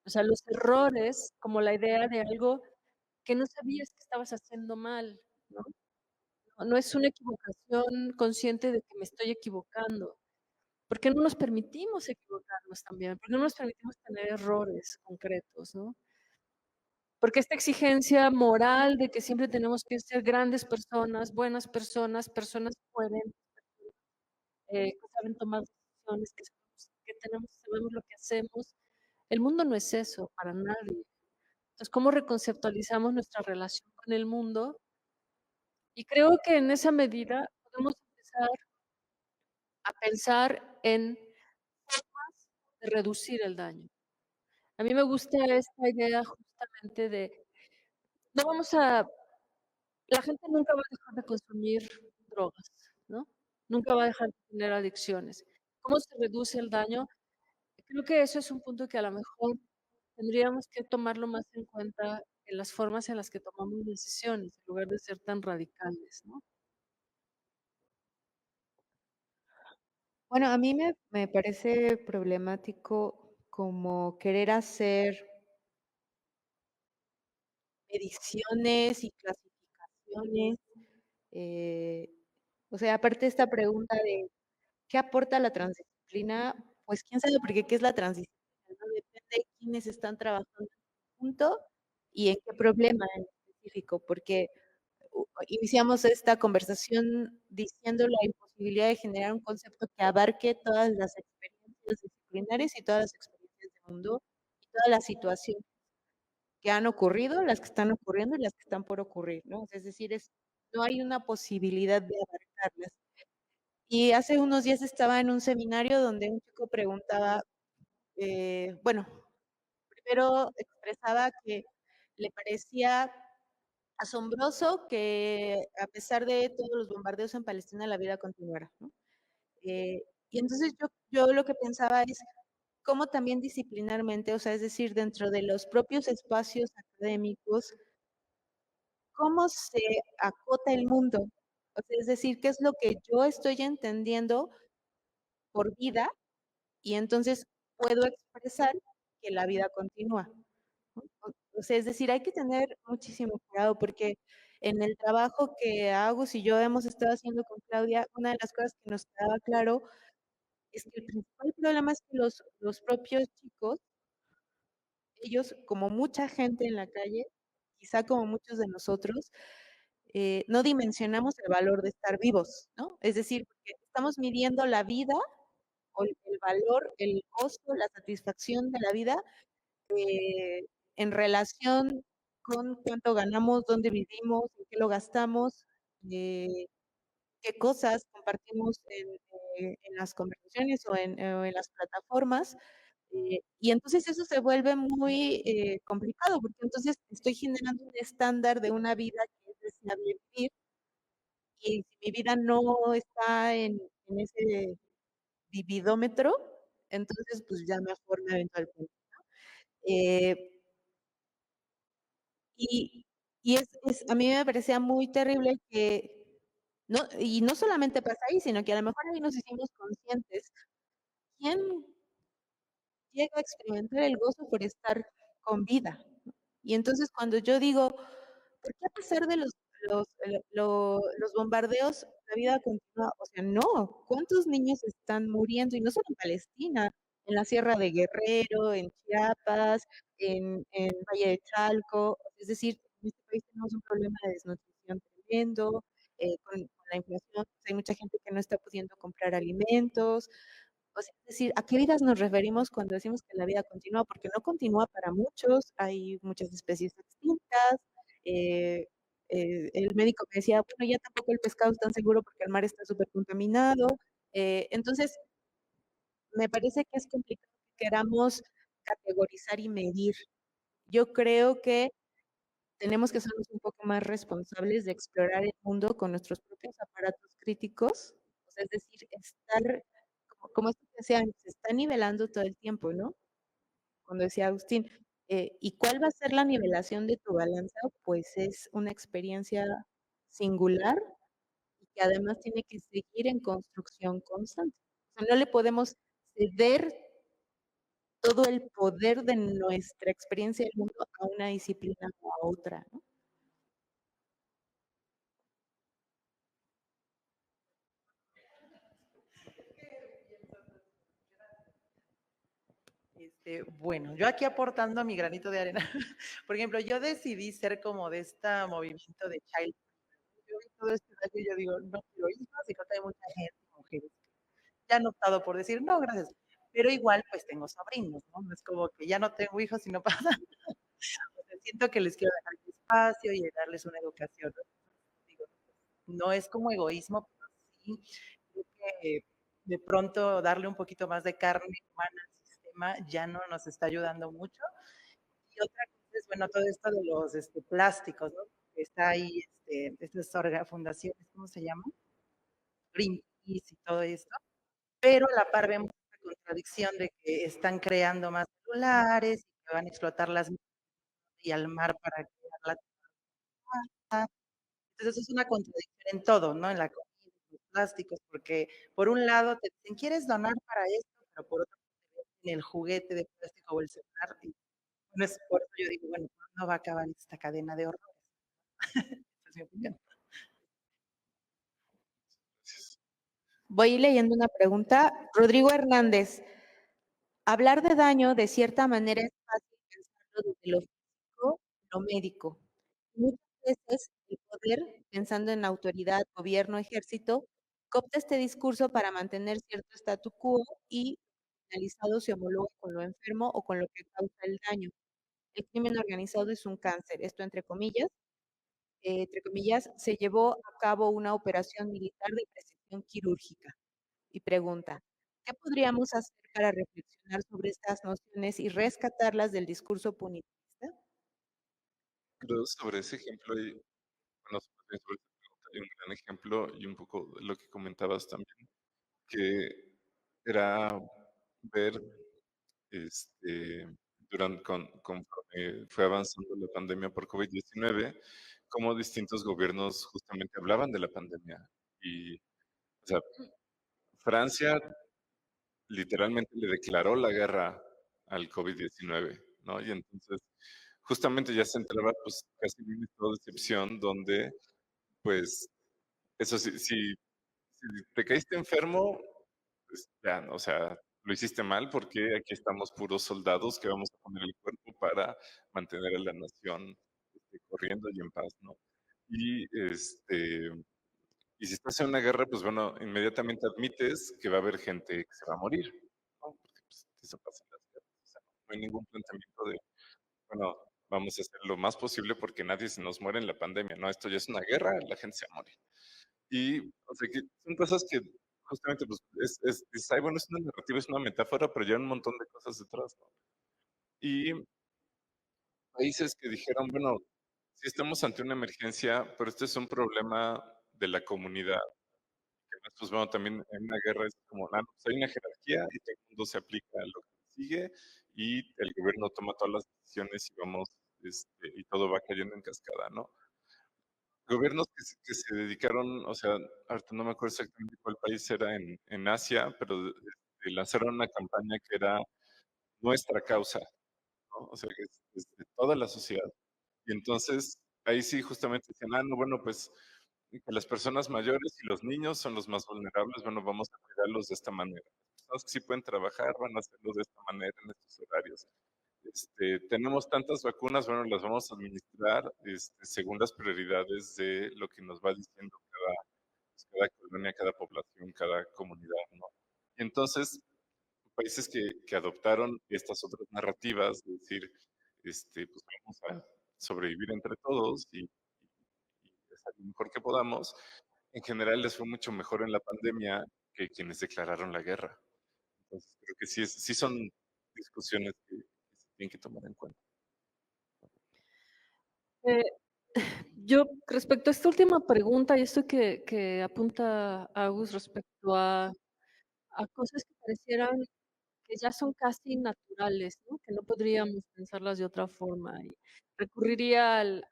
O sea, los errores como la idea de algo que no sabías que estabas haciendo mal, ¿no? No es una equivocación consciente de que me estoy equivocando. ¿Por qué no nos permitimos equivocarnos también? ¿Por qué no nos permitimos tener errores concretos, no? Porque esta exigencia moral de que siempre tenemos que ser grandes personas, buenas personas, personas coherentes, que saben tomar decisiones, que sabemos lo que hacemos. El mundo no es eso para nadie. Entonces, ¿cómo reconceptualizamos nuestra relación con el mundo? Y creo que en esa medida podemos empezar a pensar en formas de reducir el daño. A mí me gusta esta idea justamente de, no vamos a, la gente nunca va a dejar de consumir drogas, ¿no? Nunca va a dejar de tener adicciones. ¿Cómo se reduce el daño? Creo que eso es un punto que a lo mejor tendríamos que tomarlo más en cuenta en las formas en las que tomamos decisiones, en lugar de ser tan radicales, ¿no? Bueno, a mí me parece problemático como querer hacer mediciones y clasificaciones. eh, o sea, aparte esta pregunta de ¿qué aporta la transdisciplina? Pues quién sabe, porque ¿qué es la transdisciplina? ¿No? Depende de quiénes están trabajando junto y en qué problema en específico, porque iniciamos esta conversación diciendo la imposibilidad de generar un concepto que abarque todas las experiencias disciplinarias y todas las experiencias del mundo y todas las situaciones que han ocurrido, las que están ocurriendo y las que están por ocurrir, ¿no? Es decir, no hay una posibilidad de abarcarlas. Y hace unos días estaba en un seminario donde un chico preguntaba, bueno, primero expresaba que le parecía asombroso que a pesar de todos los bombardeos en Palestina la vida continuara, ¿no? Y entonces yo lo que pensaba es cómo también disciplinarmente, o sea, es decir, dentro de los propios espacios académicos, cómo se acota el mundo. O sea, es decir, qué es lo que yo estoy entendiendo por vida y entonces puedo expresar que la vida continúa, ¿no? O sea, es decir, hay que tener muchísimo cuidado porque en el trabajo que Agus y yo hemos estado haciendo con Claudia, una de las cosas que nos quedaba claro es que el principal problema es que los propios chicos, ellos, como mucha gente en la calle, quizá como muchos de nosotros, no dimensionamos el valor de estar vivos, ¿no? Es decir, porque estamos midiendo la vida o el valor, el gozo, la satisfacción de la vida en relación con cuánto ganamos, dónde vivimos, en qué lo gastamos, eh, qué cosas compartimos en las conversaciones o en las plataformas. Y entonces eso se vuelve muy complicado, porque entonces estoy generando un estándar de una vida que es deseable vivir, y si mi vida no está en ese vividómetro, entonces pues ya mejor me avento al punto. Eh, y a mí me parecía muy terrible que, no, y no solamente pasa ahí, sino que a lo mejor ahí nos hicimos conscientes. ¿Quién llega a experimentar el gozo por estar con vida? Y entonces cuando yo digo, ¿por qué a pesar de los bombardeos la vida continúa? O sea, no. ¿Cuántos niños están muriendo? Y no solo en Palestina, en la Sierra de Guerrero, en Chiapas, en Valle de Chalco. Es decir, en este país tenemos un problema de desnutrición tremendo, con la inflación, pues, hay mucha gente que no está pudiendo comprar alimentos. O sea, es decir, ¿a qué vidas nos referimos cuando decimos que la vida continúa? Porque no continúa para muchos, hay muchas especies extintas. eh, el médico me decía, bueno, ya tampoco el pescado es tan seguro porque el mar está súper contaminado. Entonces, me parece que es complicado que queramos categorizar y medir. Yo creo que tenemos que ser un poco más responsables de explorar el mundo con nuestros propios aparatos críticos. O sea, es decir, estar, como esto que decía, se está nivelando todo el tiempo, ¿no? Cuando decía Agustín, ¿y cuál va a ser la nivelación de tu balanza? Pues es una experiencia singular y que además tiene que seguir en construcción constante. O sea, no le podemos ceder todo el poder de nuestra experiencia del mundo a una disciplina o a otra, ¿no? Bueno, yo aquí aportando mi granito de arena. Por ejemplo, yo decidí ser como de este movimiento de child. Yo vi todo este daño y yo digo, no quiero hijos, y creo que hay mucha gente, mujeres, que ya han optado por decir, no, gracias. Pero igual, pues tengo sobrinos, ¿no? No es como que ya no tengo hijos y no pasa. siento que les quiero dejar mi espacio y darles una educación, ¿no? Digo, no es como egoísmo, pero sí creo que de pronto darle un poquito más de carne humana al sistema ya no nos está ayudando mucho. Y otra cosa es, bueno, todo esto de los plásticos, ¿no? Está ahí, estas fundaciones, ¿cómo se llaman? Greenpeace y todo esto, pero a la par vemos la contradicción de que están creando más celulares y que van a explotar las minas y al mar para crear la tierra. Entonces es una contradicción en todo, ¿no? En la comida, en los plásticos, porque por un lado te dicen, ¿quieres donar para esto? Pero por otro te venden el juguete de plástico o el celular. Y bueno, es por eso yo digo, bueno, no va a acabar esta cadena de horrores. Esa es mi opinión. Voy leyendo una pregunta. Rodrigo Hernández, hablar de daño de cierta manera es fácil pensarlo desde lo físico, lo médico. Muchas veces el poder, pensando en autoridad, gobierno, ejército, coopta este discurso para mantener cierto statu quo y finalizado se homologa con lo enfermo o con lo que causa el daño. El crimen organizado es un cáncer, esto entre comillas, se llevó a cabo una operación militar de precisión quirúrgica. Y pregunta, ¿qué podríamos hacer para reflexionar sobre estas nociones y rescatarlas del discurso punitivista? Creo sobre ese ejemplo, y bueno, sobre esa pregunta hay un gran ejemplo y un poco de lo que comentabas también, que era ver este, conforme fue avanzando la pandemia por COVID-19, cómo distintos gobiernos justamente hablaban de la pandemia. Y, o sea, Francia literalmente le declaró la guerra al COVID-19, ¿no? Y entonces, justamente ya se entraba pues casi en un estado de excepción donde, pues, eso sí, si te caíste enfermo, pues ya, ¿no? O sea, lo hiciste mal porque aquí estamos puros soldados que vamos a poner el cuerpo para mantener a la nación corriendo y en paz, ¿no? Y, y si estás en una guerra, pues bueno, inmediatamente admites que va a haber gente que se va a morir, ¿no? Porque pues, eso pasa en las guerras. O sea, no hay ningún planteamiento de, bueno, vamos a hacer lo más posible porque nadie se nos muere en la pandemia, ¿no? Esto ya es una guerra, la gente se va a morir. Y, o sea, que son cosas que justamente, pues, dices, ay, bueno, es una narrativa, es una metáfora, pero ya hay un montón de cosas detrás, ¿no? Y países que dijeron, bueno, sí estamos ante una emergencia, pero este es un problema de la comunidad. Que además, pues bueno, también en una guerra es como, ah, no, pues hay una jerarquía y todo el mundo se aplica a lo que sigue y el gobierno toma todas las decisiones y vamos, y todo va cayendo en cascada, ¿no? Gobiernos que se dedicaron, o sea, ahorita no me acuerdo exactamente cuál país era en Asia, pero lanzaron una campaña que era nuestra causa, ¿no? O sea, que es de toda la sociedad. Y entonces, ahí sí justamente decían, ah, no, bueno, pues que las personas mayores y los niños son los más vulnerables, bueno, vamos a cuidarlos de esta manera. Las personas que sí pueden trabajar van a hacerlo de esta manera en estos horarios. Tenemos tantas vacunas, bueno, las vamos a administrar según las prioridades de lo que nos va diciendo cada colonia, cada población, cada comunidad, ¿no? Entonces, países que adoptaron estas otras narrativas, de decir, pues vamos a sobrevivir entre todos y hacer lo mejor que podamos, en general les fue mucho mejor en la pandemia que quienes declararon la guerra. Entonces, creo que sí son discusiones que se tienen que tomar en cuenta. Eh, yo, respecto a esta última pregunta y esto que apunta Agus respecto a cosas que parecieran que ya son casi naturales, ¿no? Que no podríamos pensarlas de otra forma. Y recurriría al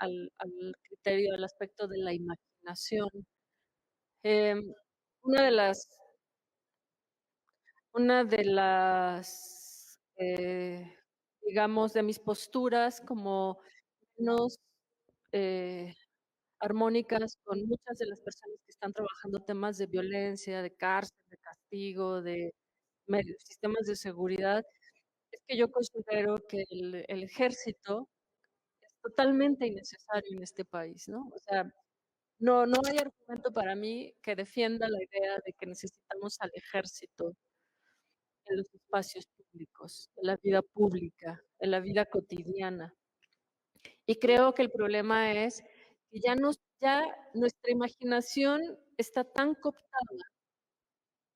criterio, al aspecto de la imaginación. Em, una de las, digamos, de mis posturas como menos eh, armónicas con muchas de las personas que están trabajando temas de violencia, de cárcel, de castigo, de sistemas de seguridad, es que yo considero que el ejército es totalmente innecesario en este país, ¿no? O sea, no hay argumento para mí que defienda la idea de que necesitamos al ejército en los espacios públicos, en la vida pública, en la vida cotidiana. Y creo que el problema es que ya nuestra imaginación está tan cooptada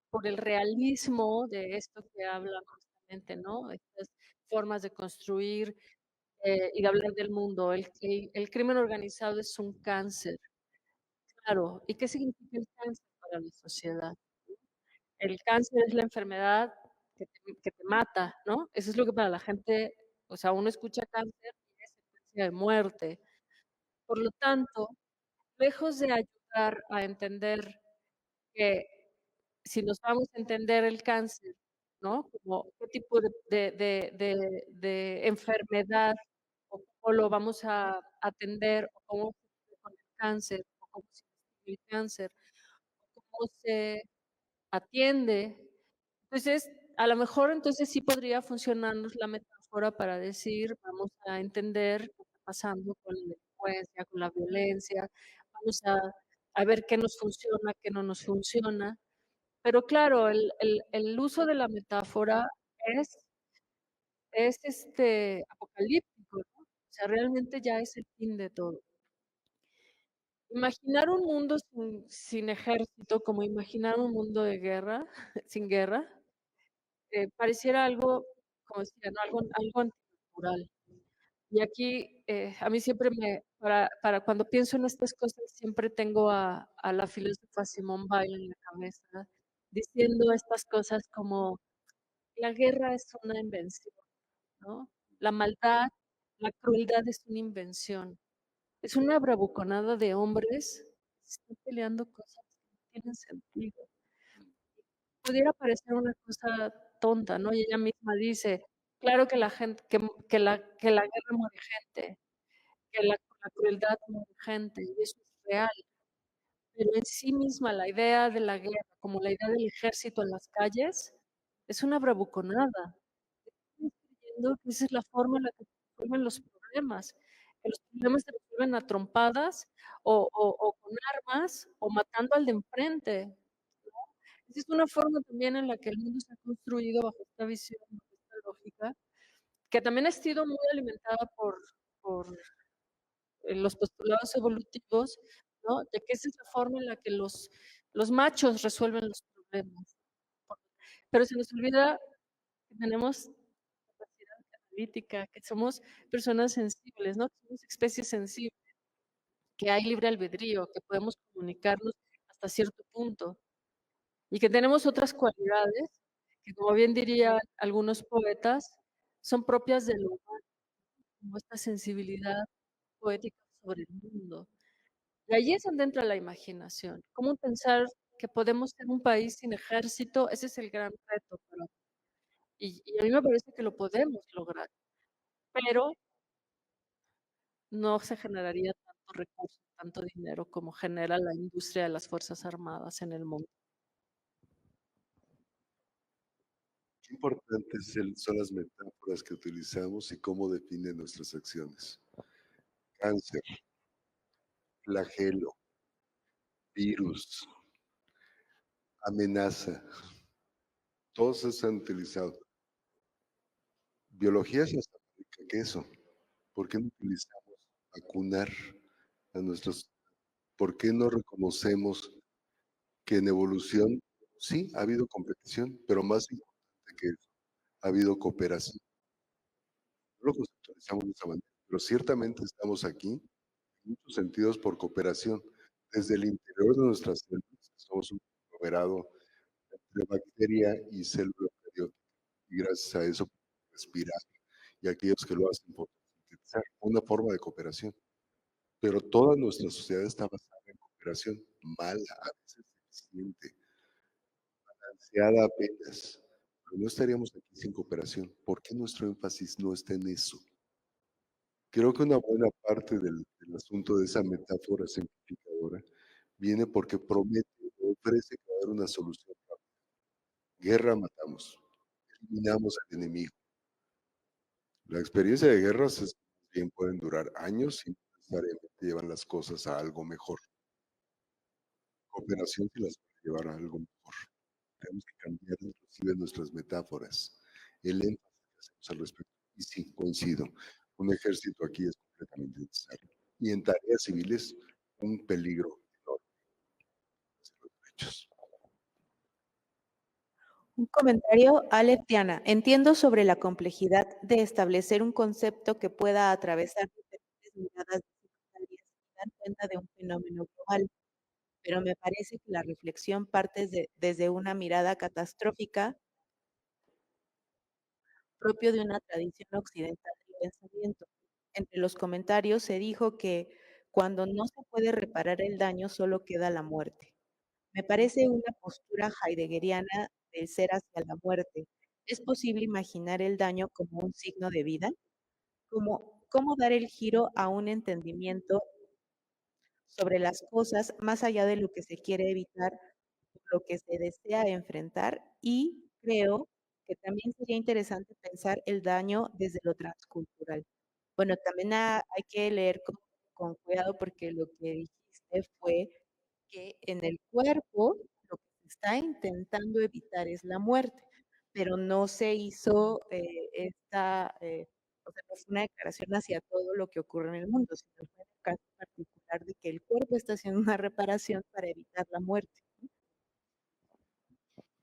por el realismo de esto que habla constantemente, ¿no? Estas formas de construir y de hablar del mundo. El crimen organizado es un cáncer, claro. ¿Y qué significa el cáncer para la sociedad? El cáncer es la enfermedad que te mata, ¿no? Eso es lo que para la gente, o sea, uno escucha cáncer y es sentencia de muerte. Por lo tanto, lejos de ayudar a entender que si nos vamos a entender el cáncer, ¿no? Como qué tipo de enfermedad o cómo lo vamos a atender o cómo se vive con el cáncer o cómo se investiga el cáncer o cómo se atiende. Entonces, a lo mejor entonces sí podría funcionarnos la metáfora para decir, vamos a entender qué está pasando con la delincuencia, con la violencia, vamos a ver qué nos funciona, qué no nos funciona. Pero claro, el uso de la metáfora es, apocalíptico, ¿no? O sea, realmente ya es el fin de todo. Imaginar un mundo sin ejército, como imaginar un mundo de guerra, sin guerra, pareciera algo, como decía, ¿no? Algo antinatural. Y aquí, a mí siempre para cuando pienso en estas cosas, siempre tengo a la filósofa Simone Weil en la cabeza, diciendo estas cosas como, la guerra es una invención, ¿no? La maldad, la crueldad es una invención. Es una bravuconada de hombres que están peleando cosas que no tienen sentido. Pudiera parecer una cosa tonta, ¿no? Y ella misma dice, claro que la gente, que la guerra muere gente, que la crueldad muere gente, y eso es real. Pero en sí misma la idea de la guerra, como la idea del ejército en las calles, es una bravuconada. Estoy creyendo que esa es la forma en la que se resuelven los problemas, que los problemas se resuelven a trompadas o con armas o matando al de enfrente, ¿no? Esa es una forma también en la que el mundo se ha construido bajo esta visión, bajo esta lógica, que también ha sido muy alimentada por los postulados evolutivos, ¿no? De que esa es la forma en la que los machos resuelven los problemas. Pero se nos olvida que tenemos capacidad analítica, que somos personas sensibles, ¿no? Que somos especies sensibles, que hay libre albedrío, que podemos comunicarnos hasta cierto punto y que tenemos otras cualidades que, como bien dirían algunos poetas, son propias del humano, como esta sensibilidad poética sobre el mundo. Y ahí es donde entra la imaginación. ¿Cómo pensar que podemos ser un país sin ejército? Ese es el gran reto. Y a mí me parece que lo podemos lograr, pero no se generaría tanto recurso, tanto dinero como genera la industria de las Fuerzas Armadas en el mundo. Qué importantes son las metáforas que utilizamos y cómo definen nuestras acciones. Cáncer, flagelo, virus, amenaza, todos se han utilizado. Biología es hasta fabrica queso. ¿Por qué no utilizamos vacunar a nuestros? ¿Por qué no reconocemos que en evolución sí ha habido competición, pero más importante que eso, ha habido cooperación? No lo conceptualizamos de esa manera, pero ciertamente estamos aquí en muchos sentidos por cooperación. Desde el interior de nuestras células somos un conglomerado entre bacteria y célula eucariota, y gracias a eso respirar, y aquellos que lo hacen por sintetizar, una forma de cooperación. Pero toda nuestra sociedad está basada en cooperación mala, a veces deficiente, balanceada apenas. Pero no estaríamos aquí sin cooperación. ¿Por qué nuestro énfasis no está en eso? Creo que una buena parte del asunto de esa metáfora simplificadora viene porque promete o ofrece que va a haber una solución rápida. Guerra matamos, eliminamos al enemigo. La experiencia de guerras es bien pueden durar años y no necesariamente llevan las cosas a algo mejor. Cooperación que las puede llevar a algo mejor. Tenemos que cambiar inclusive nuestras metáforas, el énfasis que hacemos al respecto. Y sí, coincido. Un ejército aquí es completamente necesario. Y en tareas civiles, un peligro enorme hacia los derechos. Un comentario, Aleph Diana. Entiendo sobre la complejidad de establecer un concepto que pueda atravesar diferentes miradas disciplinarias y dar cuenta de un fenómeno global, pero me parece que la reflexión parte desde una mirada catastrófica propio de una tradición occidental del pensamiento. Entre los comentarios se dijo que cuando no se puede reparar el daño, solo queda la muerte. Me parece una postura heideggeriana del ser hacia la muerte. ¿Es posible imaginar el daño como un signo de vida? ¿Cómo dar el giro a un entendimiento sobre las cosas más allá de lo que se quiere evitar, lo que se desea enfrentar? Y creo que también sería interesante pensar el daño desde lo transcultural. Bueno, también hay que leer con cuidado porque lo que dijiste fue que en el cuerpo lo que se está intentando evitar es la muerte, pero no se hizo o sea, no fue una declaración hacia todo lo que ocurre en el mundo, sino fue en el caso particular de que el cuerpo está haciendo una reparación para evitar la muerte.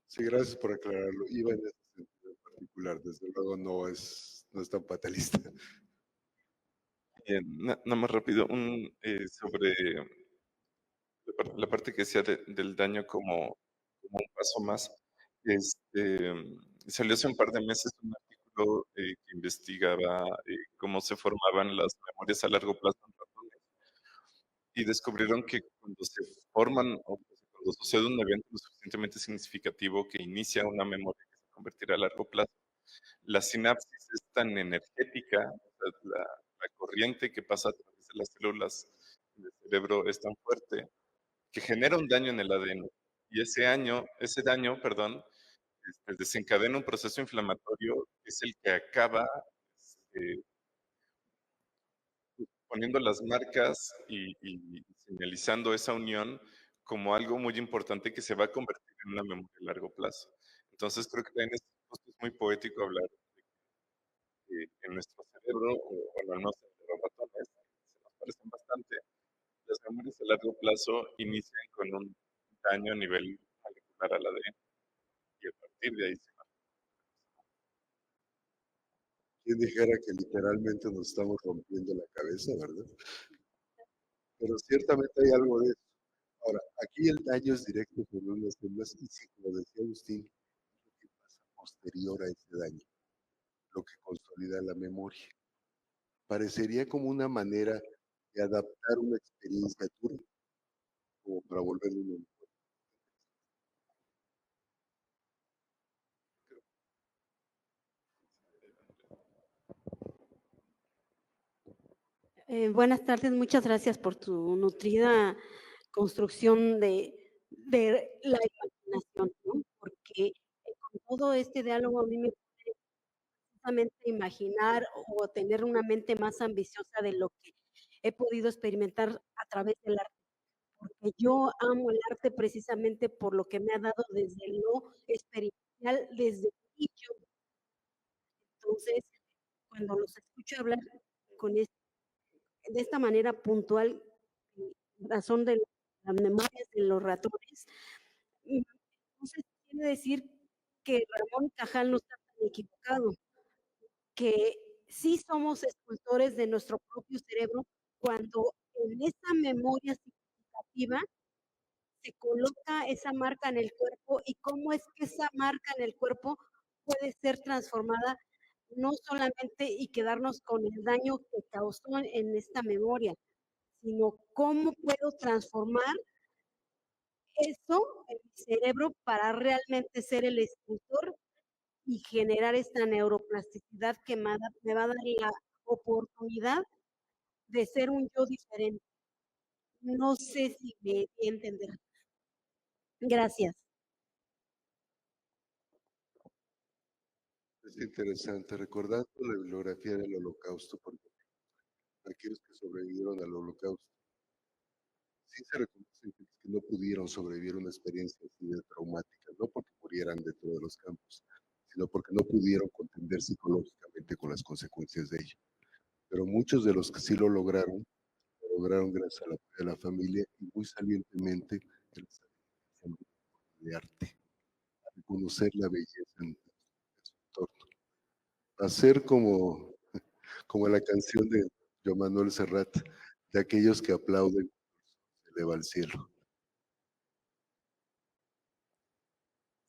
Sí, gracias por aclararlo. Iba en ese sentido en particular. Desde luego no es tan fatalista. Bien, nada más rápido, sobre la parte que decía del daño como un paso más. Salió hace un par de meses un artículo que investigaba cómo se formaban las memorias a largo plazo en ratones y descubrieron que cuando se forman o cuando sucede un evento lo suficientemente significativo que inicia una memoria que se convertirá a largo plazo, la sinapsis es tan energética, o sea, la corriente que pasa a través de las células del cerebro es tan fuerte que genera un daño en el ADN. Y ese daño, perdón, desencadena un proceso inflamatorio que es el que acaba este, poniendo las marcas y señalizando esa unión como algo muy importante que se va a convertir en una memoria a largo plazo. Entonces creo que también es muy poético hablar de que en nuestro cerebro, o bueno, al menos en los ratones, se nos parecen bastante, las memorias a largo plazo inician con un daño a nivel molecular al ADN y a partir de ahí se va. Quien dijera que literalmente nos estamos rompiendo la cabeza, ¿verdad? Pero ciertamente hay algo de eso. Ahora, aquí el daño es directo sobre unas células y sí, como decía Agustín, lo que pasa posterior a ese daño, lo que consolida la memoria. Parecería como una manera de adaptar una experiencia dura como para volverlo una. Buenas tardes, muchas gracias por tu nutrida construcción de la imaginación, ¿no? Porque con todo este diálogo a mí me puede precisamente imaginar o tener una mente más ambiciosa de lo que he podido experimentar a través del arte, porque yo amo el arte precisamente por lo que me ha dado desde lo experiencial, desde niño. Entonces, cuando los escucho hablar con de esta manera puntual, razón de las memorias de los ratones, entonces quiere decir que Ramón y Cajal no está tan equivocado, que sí somos escultores de nuestro propio cerebro cuando en esa memoria significativa se coloca esa marca en el cuerpo y cómo es que esa marca en el cuerpo puede ser transformada no solamente y quedarnos con el daño que causó en esta memoria, sino cómo puedo transformar eso en mi cerebro para realmente ser el escultor y generar esta neuroplasticidad que me va a dar la oportunidad de ser un yo diferente. No sé si me di a entender. Gracias. Es interesante, recordando la bibliografía del Holocausto, porque aquellos que sobrevivieron al Holocausto, sí se reconoce que no pudieron sobrevivir una experiencia así de traumática, no porque murieran dentro de los campos, sino porque no pudieron contender psicológicamente con las consecuencias de ello. pero muchos de los que sí lo lograron gracias al apoyo de la familia y muy salientemente el de arte, reconocer la belleza en su entorno. Hacer como la canción de Joan Manuel Serrat, de aquellos que aplauden, se eleva al cielo.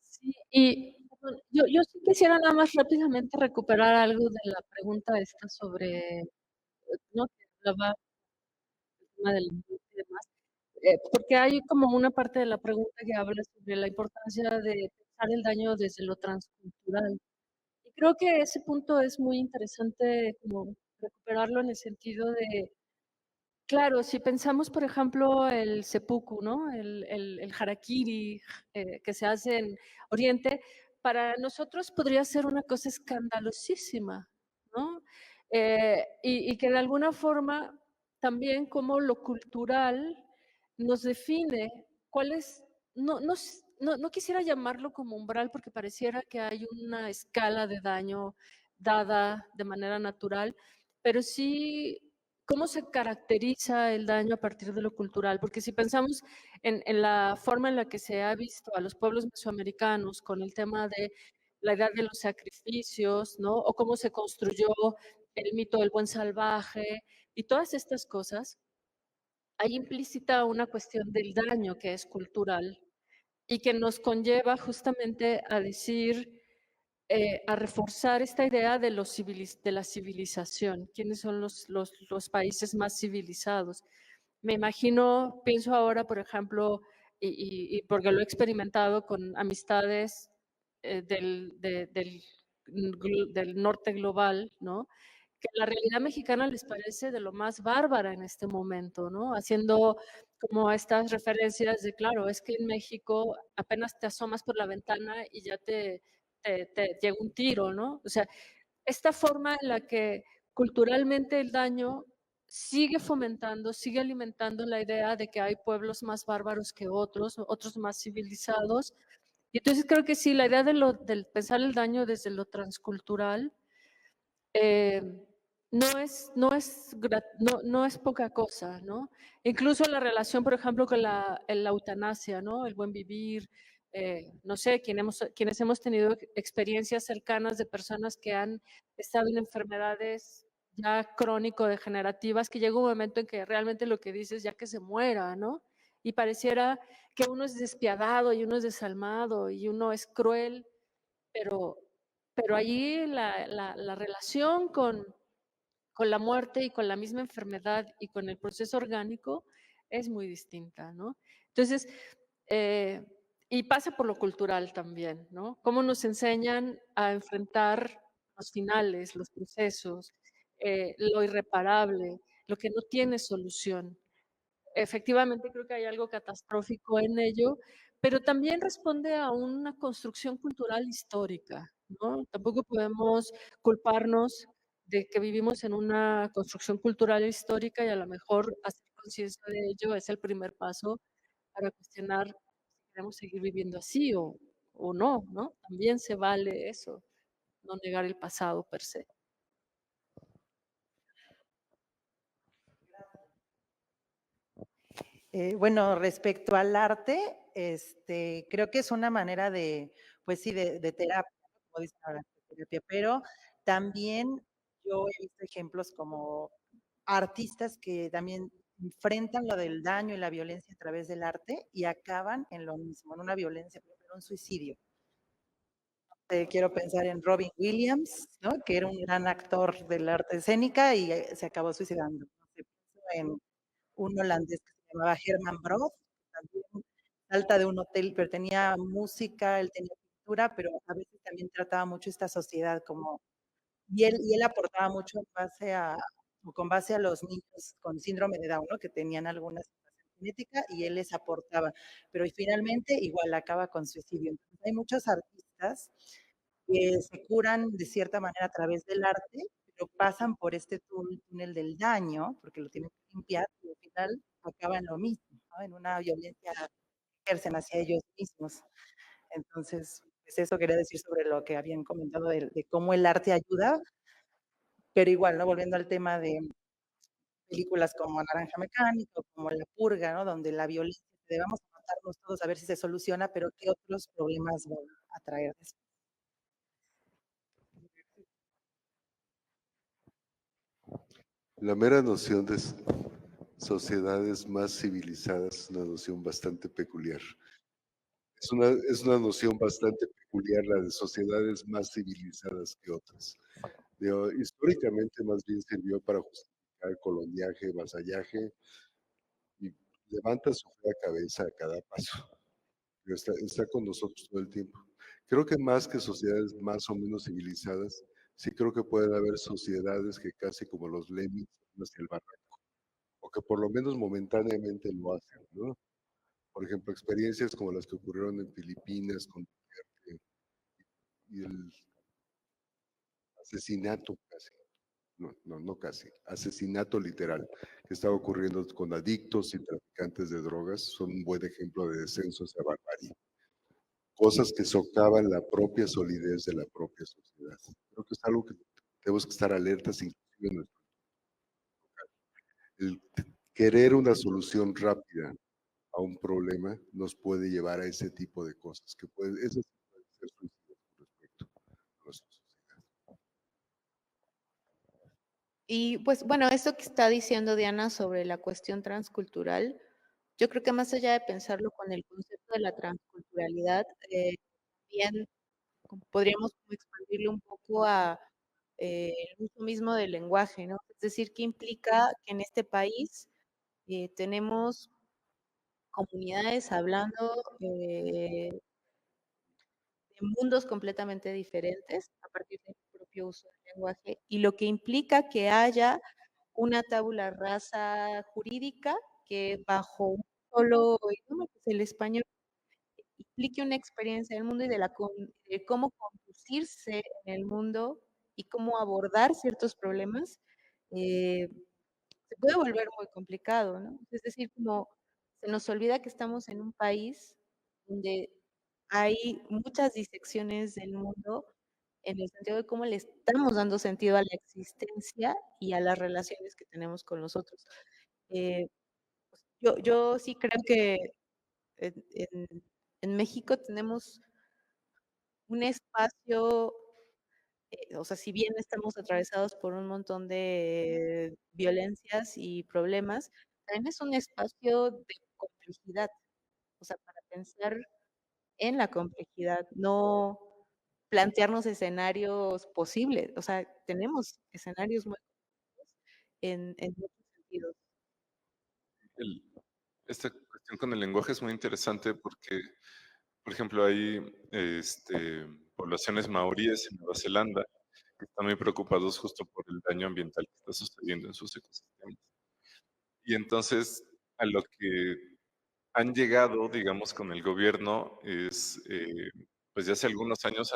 Sí, y bueno, yo sí quisiera nada más rápidamente recuperar algo de la pregunta esta sobre, ¿no? Que hablaba del tema del ambiente y demás, porque hay como una parte de la pregunta que habla sobre la importancia de pensar el daño desde lo transcultural. Y creo que ese punto es muy interesante como recuperarlo en el sentido de, claro, si pensamos, por ejemplo, el seppuku, ¿no? El harakiri que se hace en Oriente, para nosotros podría ser una cosa escandalosísima, ¿no? Y que de alguna forma también como lo cultural nos define cuál es, no quisiera llamarlo como umbral porque pareciera que hay una escala de daño dada de manera natural, pero sí cómo se caracteriza el daño a partir de lo cultural, porque si pensamos en la forma en la que se ha visto a los pueblos mesoamericanos con el tema de la edad de los sacrificios, ¿no? O cómo se construyó el mito del buen salvaje y todas estas cosas, hay implícita una cuestión del daño que es cultural y que nos conlleva justamente a decir, a reforzar esta idea de, de la civilización. ¿Quiénes son los países más civilizados? Me imagino, pienso ahora, por ejemplo, y porque lo he experimentado con amistades del norte global, ¿no? Que la realidad mexicana les parece de lo más bárbara en este momento, ¿no? Haciendo como estas referencias de, claro, es que en México apenas te asomas por la ventana y ya te llega un tiro, ¿no? O sea, esta forma en la que culturalmente el daño sigue fomentando, sigue alimentando la idea de que hay pueblos más bárbaros que otros, otros más civilizados. Y entonces creo que sí, la idea del pensar el daño desde lo transcultural eh, no es poca cosa, ¿no? Incluso la relación, por ejemplo, con la eutanasia, ¿no? El buen vivir, no sé, quienes hemos tenido experiencias cercanas de personas que han estado en enfermedades ya crónico-degenerativas, que llega un momento en que realmente lo que dices ya que se muera, ¿no? Y pareciera que uno es despiadado y uno es desalmado y uno es cruel, pero, pero allí la relación con la muerte y con la misma enfermedad y con el proceso orgánico es muy distinta, ¿no? Entonces, eh, y pasa por lo cultural también, ¿no? Cómo nos enseñan a enfrentar los finales, los procesos, lo irreparable, lo que no tiene solución. Efectivamente, creo que hay algo catastrófico en ello, pero también responde a una construcción cultural histórica, ¿no? Tampoco podemos culparnos de que vivimos en una construcción cultural histórica y a lo mejor hacer conciencia de ello es el primer paso para cuestionar si queremos seguir viviendo así o no, ¿no? También se vale eso, no negar el pasado per se. Bueno, respecto al arte, creo que es una manera de, pues sí, de terapia, ¿no? Como dicen ahora, terapia, pero también yo he visto ejemplos como artistas que también enfrentan lo del daño y la violencia a través del arte y acaban en lo mismo, en una violencia, en un suicidio. Quiero pensar en Robin Williams, ¿no? Que era un gran actor del arte escénica y se acabó suicidando. No sé, pienso en un holandés que se llamaba Herman Brood, también salta de un hotel, pero tenía música, él tenía pintura, pero a veces también trataba mucho esta sociedad como, y él aportaba mucho en base a, o con base a los niños con síndrome de Down, ¿no? Que tenían alguna situación genética y él les aportaba, pero finalmente igual acaba con suicidio. Entonces, hay muchos artistas que se curan de cierta manera a través del arte, pero pasan por este túnel del daño, porque lo tienen que limpiar, y al final acaban lo mismo, ¿no? En una violencia que ejercen hacia ellos mismos. Entonces, pues eso quería decir sobre lo que habían comentado de cómo el arte ayuda, Pero igual, ¿no? Volviendo al tema de películas como Naranja Mecánica o como La Purga, ¿no? Donde la violencia, vamos a matarnos todos a ver si se soluciona, pero ¿qué otros problemas va a traer después? La mera noción de sociedades más civilizadas es una noción bastante peculiar. Es una noción bastante peculiar la de sociedades más civilizadas que otras. Históricamente más bien sirvió para justificar coloniaje, vasallaje y levanta su fea cabeza a cada paso. Pero está con nosotros todo el tiempo. Creo que más que sociedades más o menos civilizadas, sí creo que pueden haber sociedades que casi como los lemmings van hacia el barranco, o que por lo menos momentáneamente lo hacen, ¿no? Por ejemplo, experiencias como las que ocurrieron en Filipinas con Duterte y el asesinato casi, no casi, asesinato literal, que estaba ocurriendo con adictos y traficantes de drogas, son un buen ejemplo de descenso hacia barbarie. Cosas que socavan la propia solidez de la propia sociedad. Creo que es algo que tenemos que estar alertas, inclusive en nuestro, el querer una solución rápida a un problema nos puede llevar a ese tipo de cosas, que eso sí puede ser suicidio con respecto a nuestra sociedad. Y pues bueno, esto que está diciendo Diana sobre la cuestión transcultural, yo creo que más allá de pensarlo con el concepto de la transculturalidad, también podríamos como expandirlo un poco a el uso mismo del lenguaje, ¿no? Es decir, ¿qué implica que en este país tenemos comunidades hablando de mundos completamente diferentes a partir del propio uso del lenguaje y lo que implica que haya una tabula rasa jurídica que bajo un solo idioma, que es el español, implique una experiencia del mundo y de cómo conducirse en el mundo y cómo abordar ciertos problemas, eh, se puede volver muy complicado, ¿no? Es decir, como se nos olvida que estamos en un país donde hay muchas disecciones del mundo en el sentido de cómo le estamos dando sentido a la existencia y a las relaciones que tenemos con los otros. Eh, yo sí creo que en, en- en México tenemos un espacio, o sea, si bien estamos atravesados por un montón de violencias y problemas, también es un espacio de complejidad, o sea, para pensar en la complejidad, no plantearnos escenarios posibles, o sea, tenemos escenarios muy en muchos sentidos. El- Esta cuestión con el lenguaje es muy interesante porque, por ejemplo, hay poblaciones maoríes en Nueva Zelanda que están muy preocupados justo por el daño ambiental que está sucediendo en sus ecosistemas. Y entonces, a lo que han llegado, digamos, con el gobierno es, pues ya hace algunos años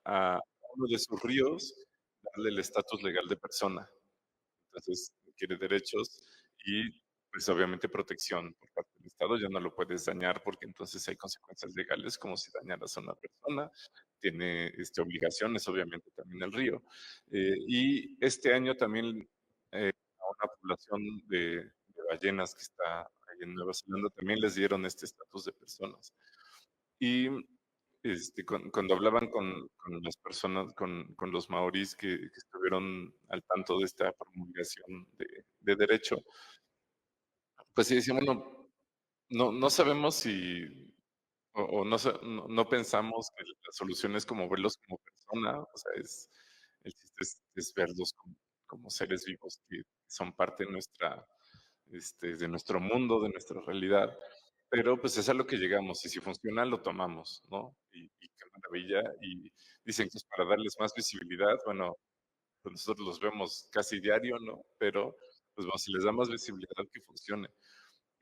a uno de sus ríos darle el estatus legal de persona. Entonces, quiere derechos y pues obviamente protección por parte del Estado. Ya no lo puedes dañar porque entonces hay consecuencias legales como si dañaras a una persona. Tiene obligaciones, obviamente, también el río. Y este año también a una población de ballenas que está ahí en Nueva Zelanda también les dieron este estatus de personas. Y cuando hablaban con las personas, con los maoríes que estuvieron al tanto de esta promulgación de derecho, pues sí decían, bueno, no sabemos si, o no pensamos que la solución es como verlos como persona, o sea, el chiste es verlos como seres vivos que son parte de nuestro mundo, de nuestra realidad. Pero pues es a lo que llegamos y si funciona lo tomamos, ¿no? Y qué maravilla. Y dicen que es para darles más visibilidad. Bueno, pues nosotros los vemos casi diario, ¿no? Pero pues bueno, si les da más visibilidad que funcione.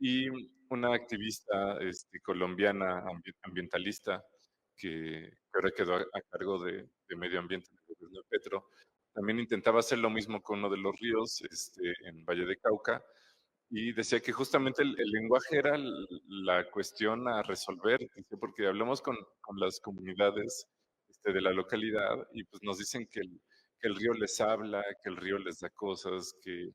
Y una activista colombiana ambientalista que ahora quedó a cargo de medio ambiente en el gobierno de Petro, también intentaba hacer lo mismo con uno de los ríos en Valle de Cauca y decía que justamente el lenguaje era la cuestión a resolver, dice, porque hablamos con las comunidades de la localidad y pues nos dicen que que el río les habla, que el río les da cosas, que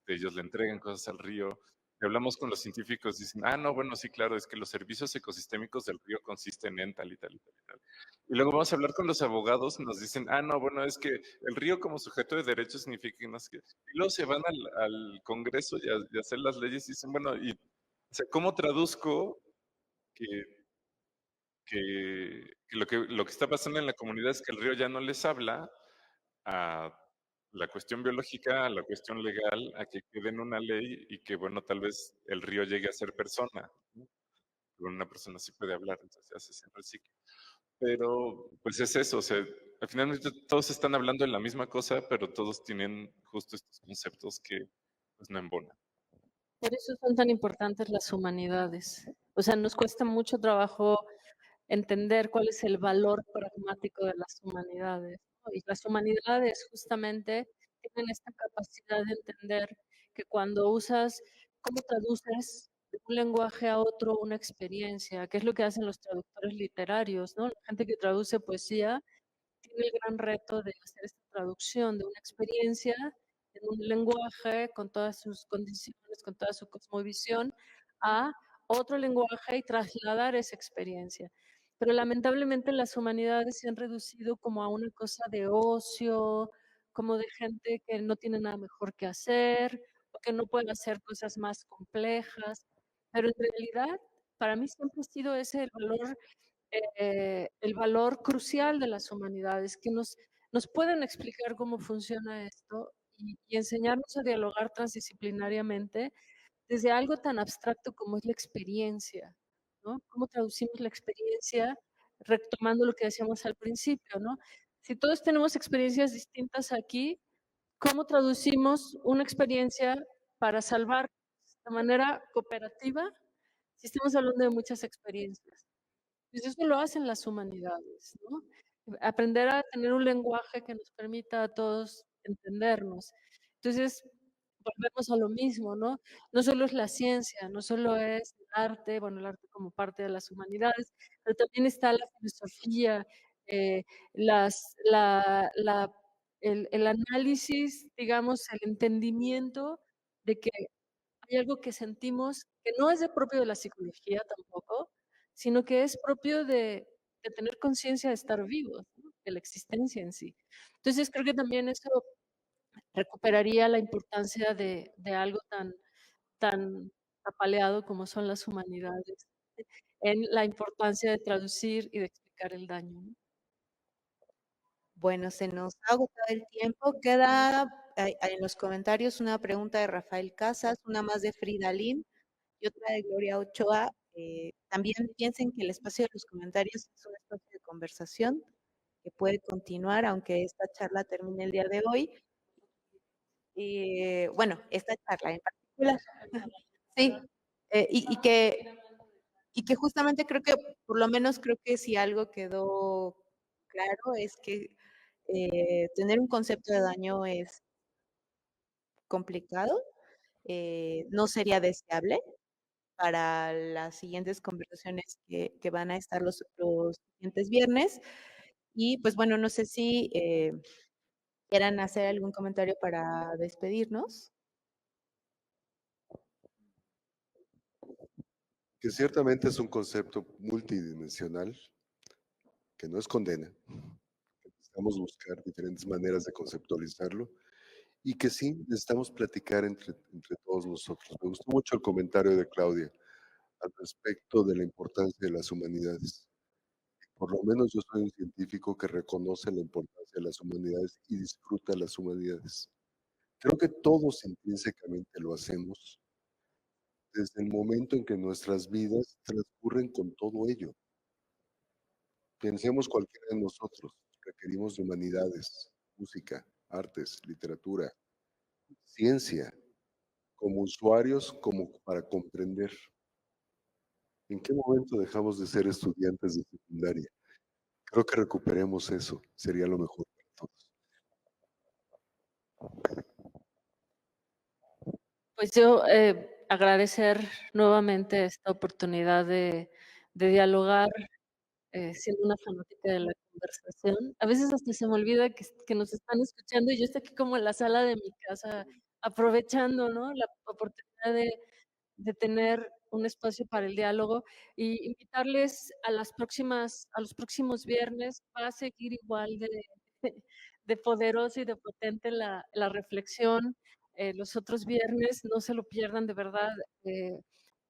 ellos le entregan cosas al río. Y hablamos con los científicos, dicen, ah, no, bueno, sí, claro, es que los servicios ecosistémicos del río consisten en tal y tal y tal y tal. Y luego vamos a hablar con los abogados y nos dicen, ah, no, bueno, es que el río como sujeto de derecho significa que no sé qué. Y luego se van al Congreso y a hacer las leyes y dicen, bueno, y, o sea, ¿cómo traduzco que, lo que está pasando en la comunidad es que el río ya no les habla a la cuestión biológica, a la cuestión legal, a que quede en una ley y que, bueno, tal vez el río llegue a ser persona, ¿no? Bueno, una persona sí puede hablar, entonces se hace siempre el ciclo. Pero, pues es eso, o sea, al final todos están hablando de la misma cosa, pero todos tienen justo estos conceptos que, pues, no embonan. Por eso son tan importantes las humanidades. O sea, nos cuesta mucho trabajo entender cuál es el valor pragmático de las humanidades, ¿no? Y las humanidades justamente tienen esta capacidad de entender que cuando usas, cómo traduces de un lenguaje a otro una experiencia, que es lo que hacen los traductores literarios, ¿no? La gente que traduce poesía tiene el gran reto de hacer esta traducción de una experiencia en un lenguaje con todas sus condiciones, con toda su cosmovisión, a otro lenguaje y trasladar esa experiencia. Pero lamentablemente las humanidades se han reducido como a una cosa de ocio, como de gente que no tiene nada mejor que hacer, o que no puede hacer cosas más complejas. Pero en realidad, para mí siempre ha sido ese el valor crucial de las humanidades, que nos pueden explicar cómo funciona esto y enseñarnos a dialogar transdisciplinariamente desde algo tan abstracto como es la experiencia, ¿no? ¿Cómo traducimos la experiencia? Retomando lo que decíamos al principio, ¿no? Si todos tenemos experiencias distintas aquí, ¿cómo traducimos una experiencia para salvar de manera cooperativa si estamos hablando de muchas experiencias? Pues eso lo hacen las humanidades, ¿no? Aprender a tener un lenguaje que nos permita a todos entendernos. Entonces, volvemos a lo mismo, ¿no? No solo es la ciencia, no solo es el arte, bueno, el arte como parte de las humanidades, pero también está la filosofía, eh, el análisis, digamos, el entendimiento de que hay algo que sentimos que no es de propio de la psicología tampoco, sino que es propio de tener conciencia de estar vivos, ¿no? De la existencia en sí. Entonces, creo que también eso recuperaría la importancia de algo tan apaleado como son las humanidades, en la importancia de traducir y de explicar el daño, ¿no? Bueno, se nos ha agotado el tiempo. Queda en los comentarios una pregunta de Rafael Casas, una más de Frida Lin y otra de Gloria Ochoa. También piensen que el espacio de los comentarios es un espacio de conversación que puede continuar aunque esta charla termine el día de hoy. Bueno, esta charla en particular. Sí, y que justamente creo que, por lo menos creo que si algo quedó claro es que tener un concepto de daño es complicado, no sería deseable para las siguientes conversaciones que van a estar los siguientes viernes. Y pues bueno, no sé si quieran hacer algún comentario para despedirnos. Que ciertamente es un concepto multidimensional, que no es condena. Necesitamos buscar diferentes maneras de conceptualizarlo y que sí necesitamos platicar entre todos nosotros. Me gustó mucho el comentario de Claudia al respecto de la importancia de las humanidades. Por lo menos yo soy un científico que reconoce la importancia de las humanidades y disfruta las humanidades. Creo que todos intrínsecamente lo hacemos desde el momento en que nuestras vidas transcurren con todo ello. Pensemos cualquiera de nosotros, requerimos de humanidades, música, artes, literatura, ciencia, como usuarios, como para comprender. ¿En qué momento dejamos de ser estudiantes de secundaria? Creo que recuperemos eso, sería lo mejor para todos. Pues yo agradecer nuevamente esta oportunidad de dialogar siendo una fanática de la conversación. A veces hasta se me olvida que nos están escuchando y yo estoy aquí como en la sala de mi casa aprovechando, ¿no? La oportunidad de tener un espacio para el diálogo y invitarles a los próximos viernes. Va a seguir igual de poderosa y de potente la reflexión. Los otros viernes, no se lo pierdan, de verdad.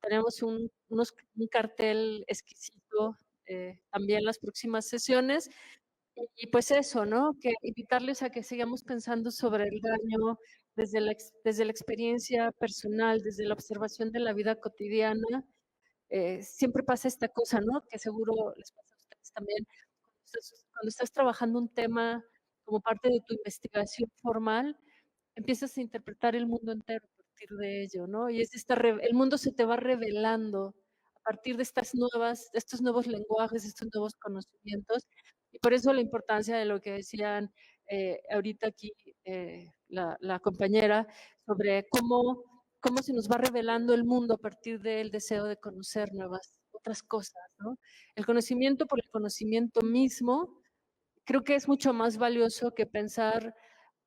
Tenemos un cartel exquisito, también las próximas sesiones. Y pues eso, ¿no? Que invitarles a que sigamos pensando sobre el daño desde la experiencia personal, desde la observación de la vida cotidiana. Siempre pasa esta cosa, ¿no? Que seguro les pasa a ustedes también. Cuando estás trabajando un tema como parte de tu investigación formal, empiezas a interpretar el mundo entero a partir de ello, ¿no? Y el mundo se te va revelando a partir de de estos nuevos lenguajes, de estos nuevos conocimientos. Y por eso la importancia de lo que decían ahorita aquí la compañera sobre cómo se nos va revelando el mundo a partir del deseo de conocer otras cosas, ¿no? El conocimiento por el conocimiento mismo creo que es mucho más valioso que pensar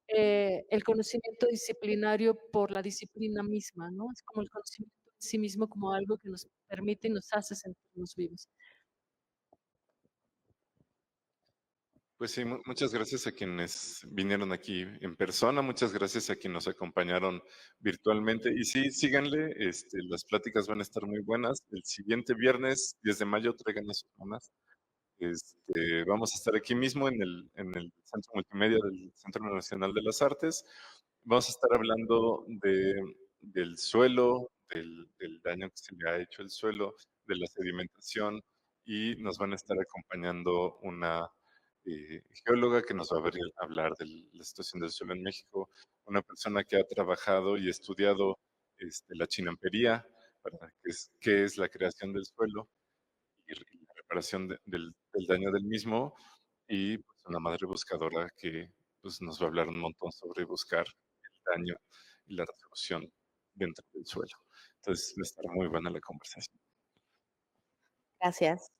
el conocimiento disciplinario por la disciplina misma, ¿no? Es como el conocimiento en sí mismo como algo que nos permite y nos hace sentirnos vivos. Pues sí, muchas gracias a quienes vinieron aquí en persona, muchas gracias a quienes nos acompañaron virtualmente. Y sí, síganle, las pláticas van a estar muy buenas. El siguiente viernes, 10 de mayo, traigan a sus mamás. Vamos a estar aquí mismo en el Centro Multimedia del Centro Nacional de las Artes. Vamos a estar hablando del suelo, del daño que se le ha hecho al suelo, de la sedimentación, y nos van a estar acompañando una geóloga que nos va a hablar de la situación del suelo en México, una persona que ha trabajado y estudiado la chinampería, para qué es la creación del suelo y la reparación del daño del mismo, y pues, una madre buscadora que pues, nos va a hablar un montón sobre buscar el daño y la resolución dentro del suelo. Entonces va a estar muy buena la conversación. Gracias.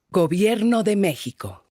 Gobierno de México.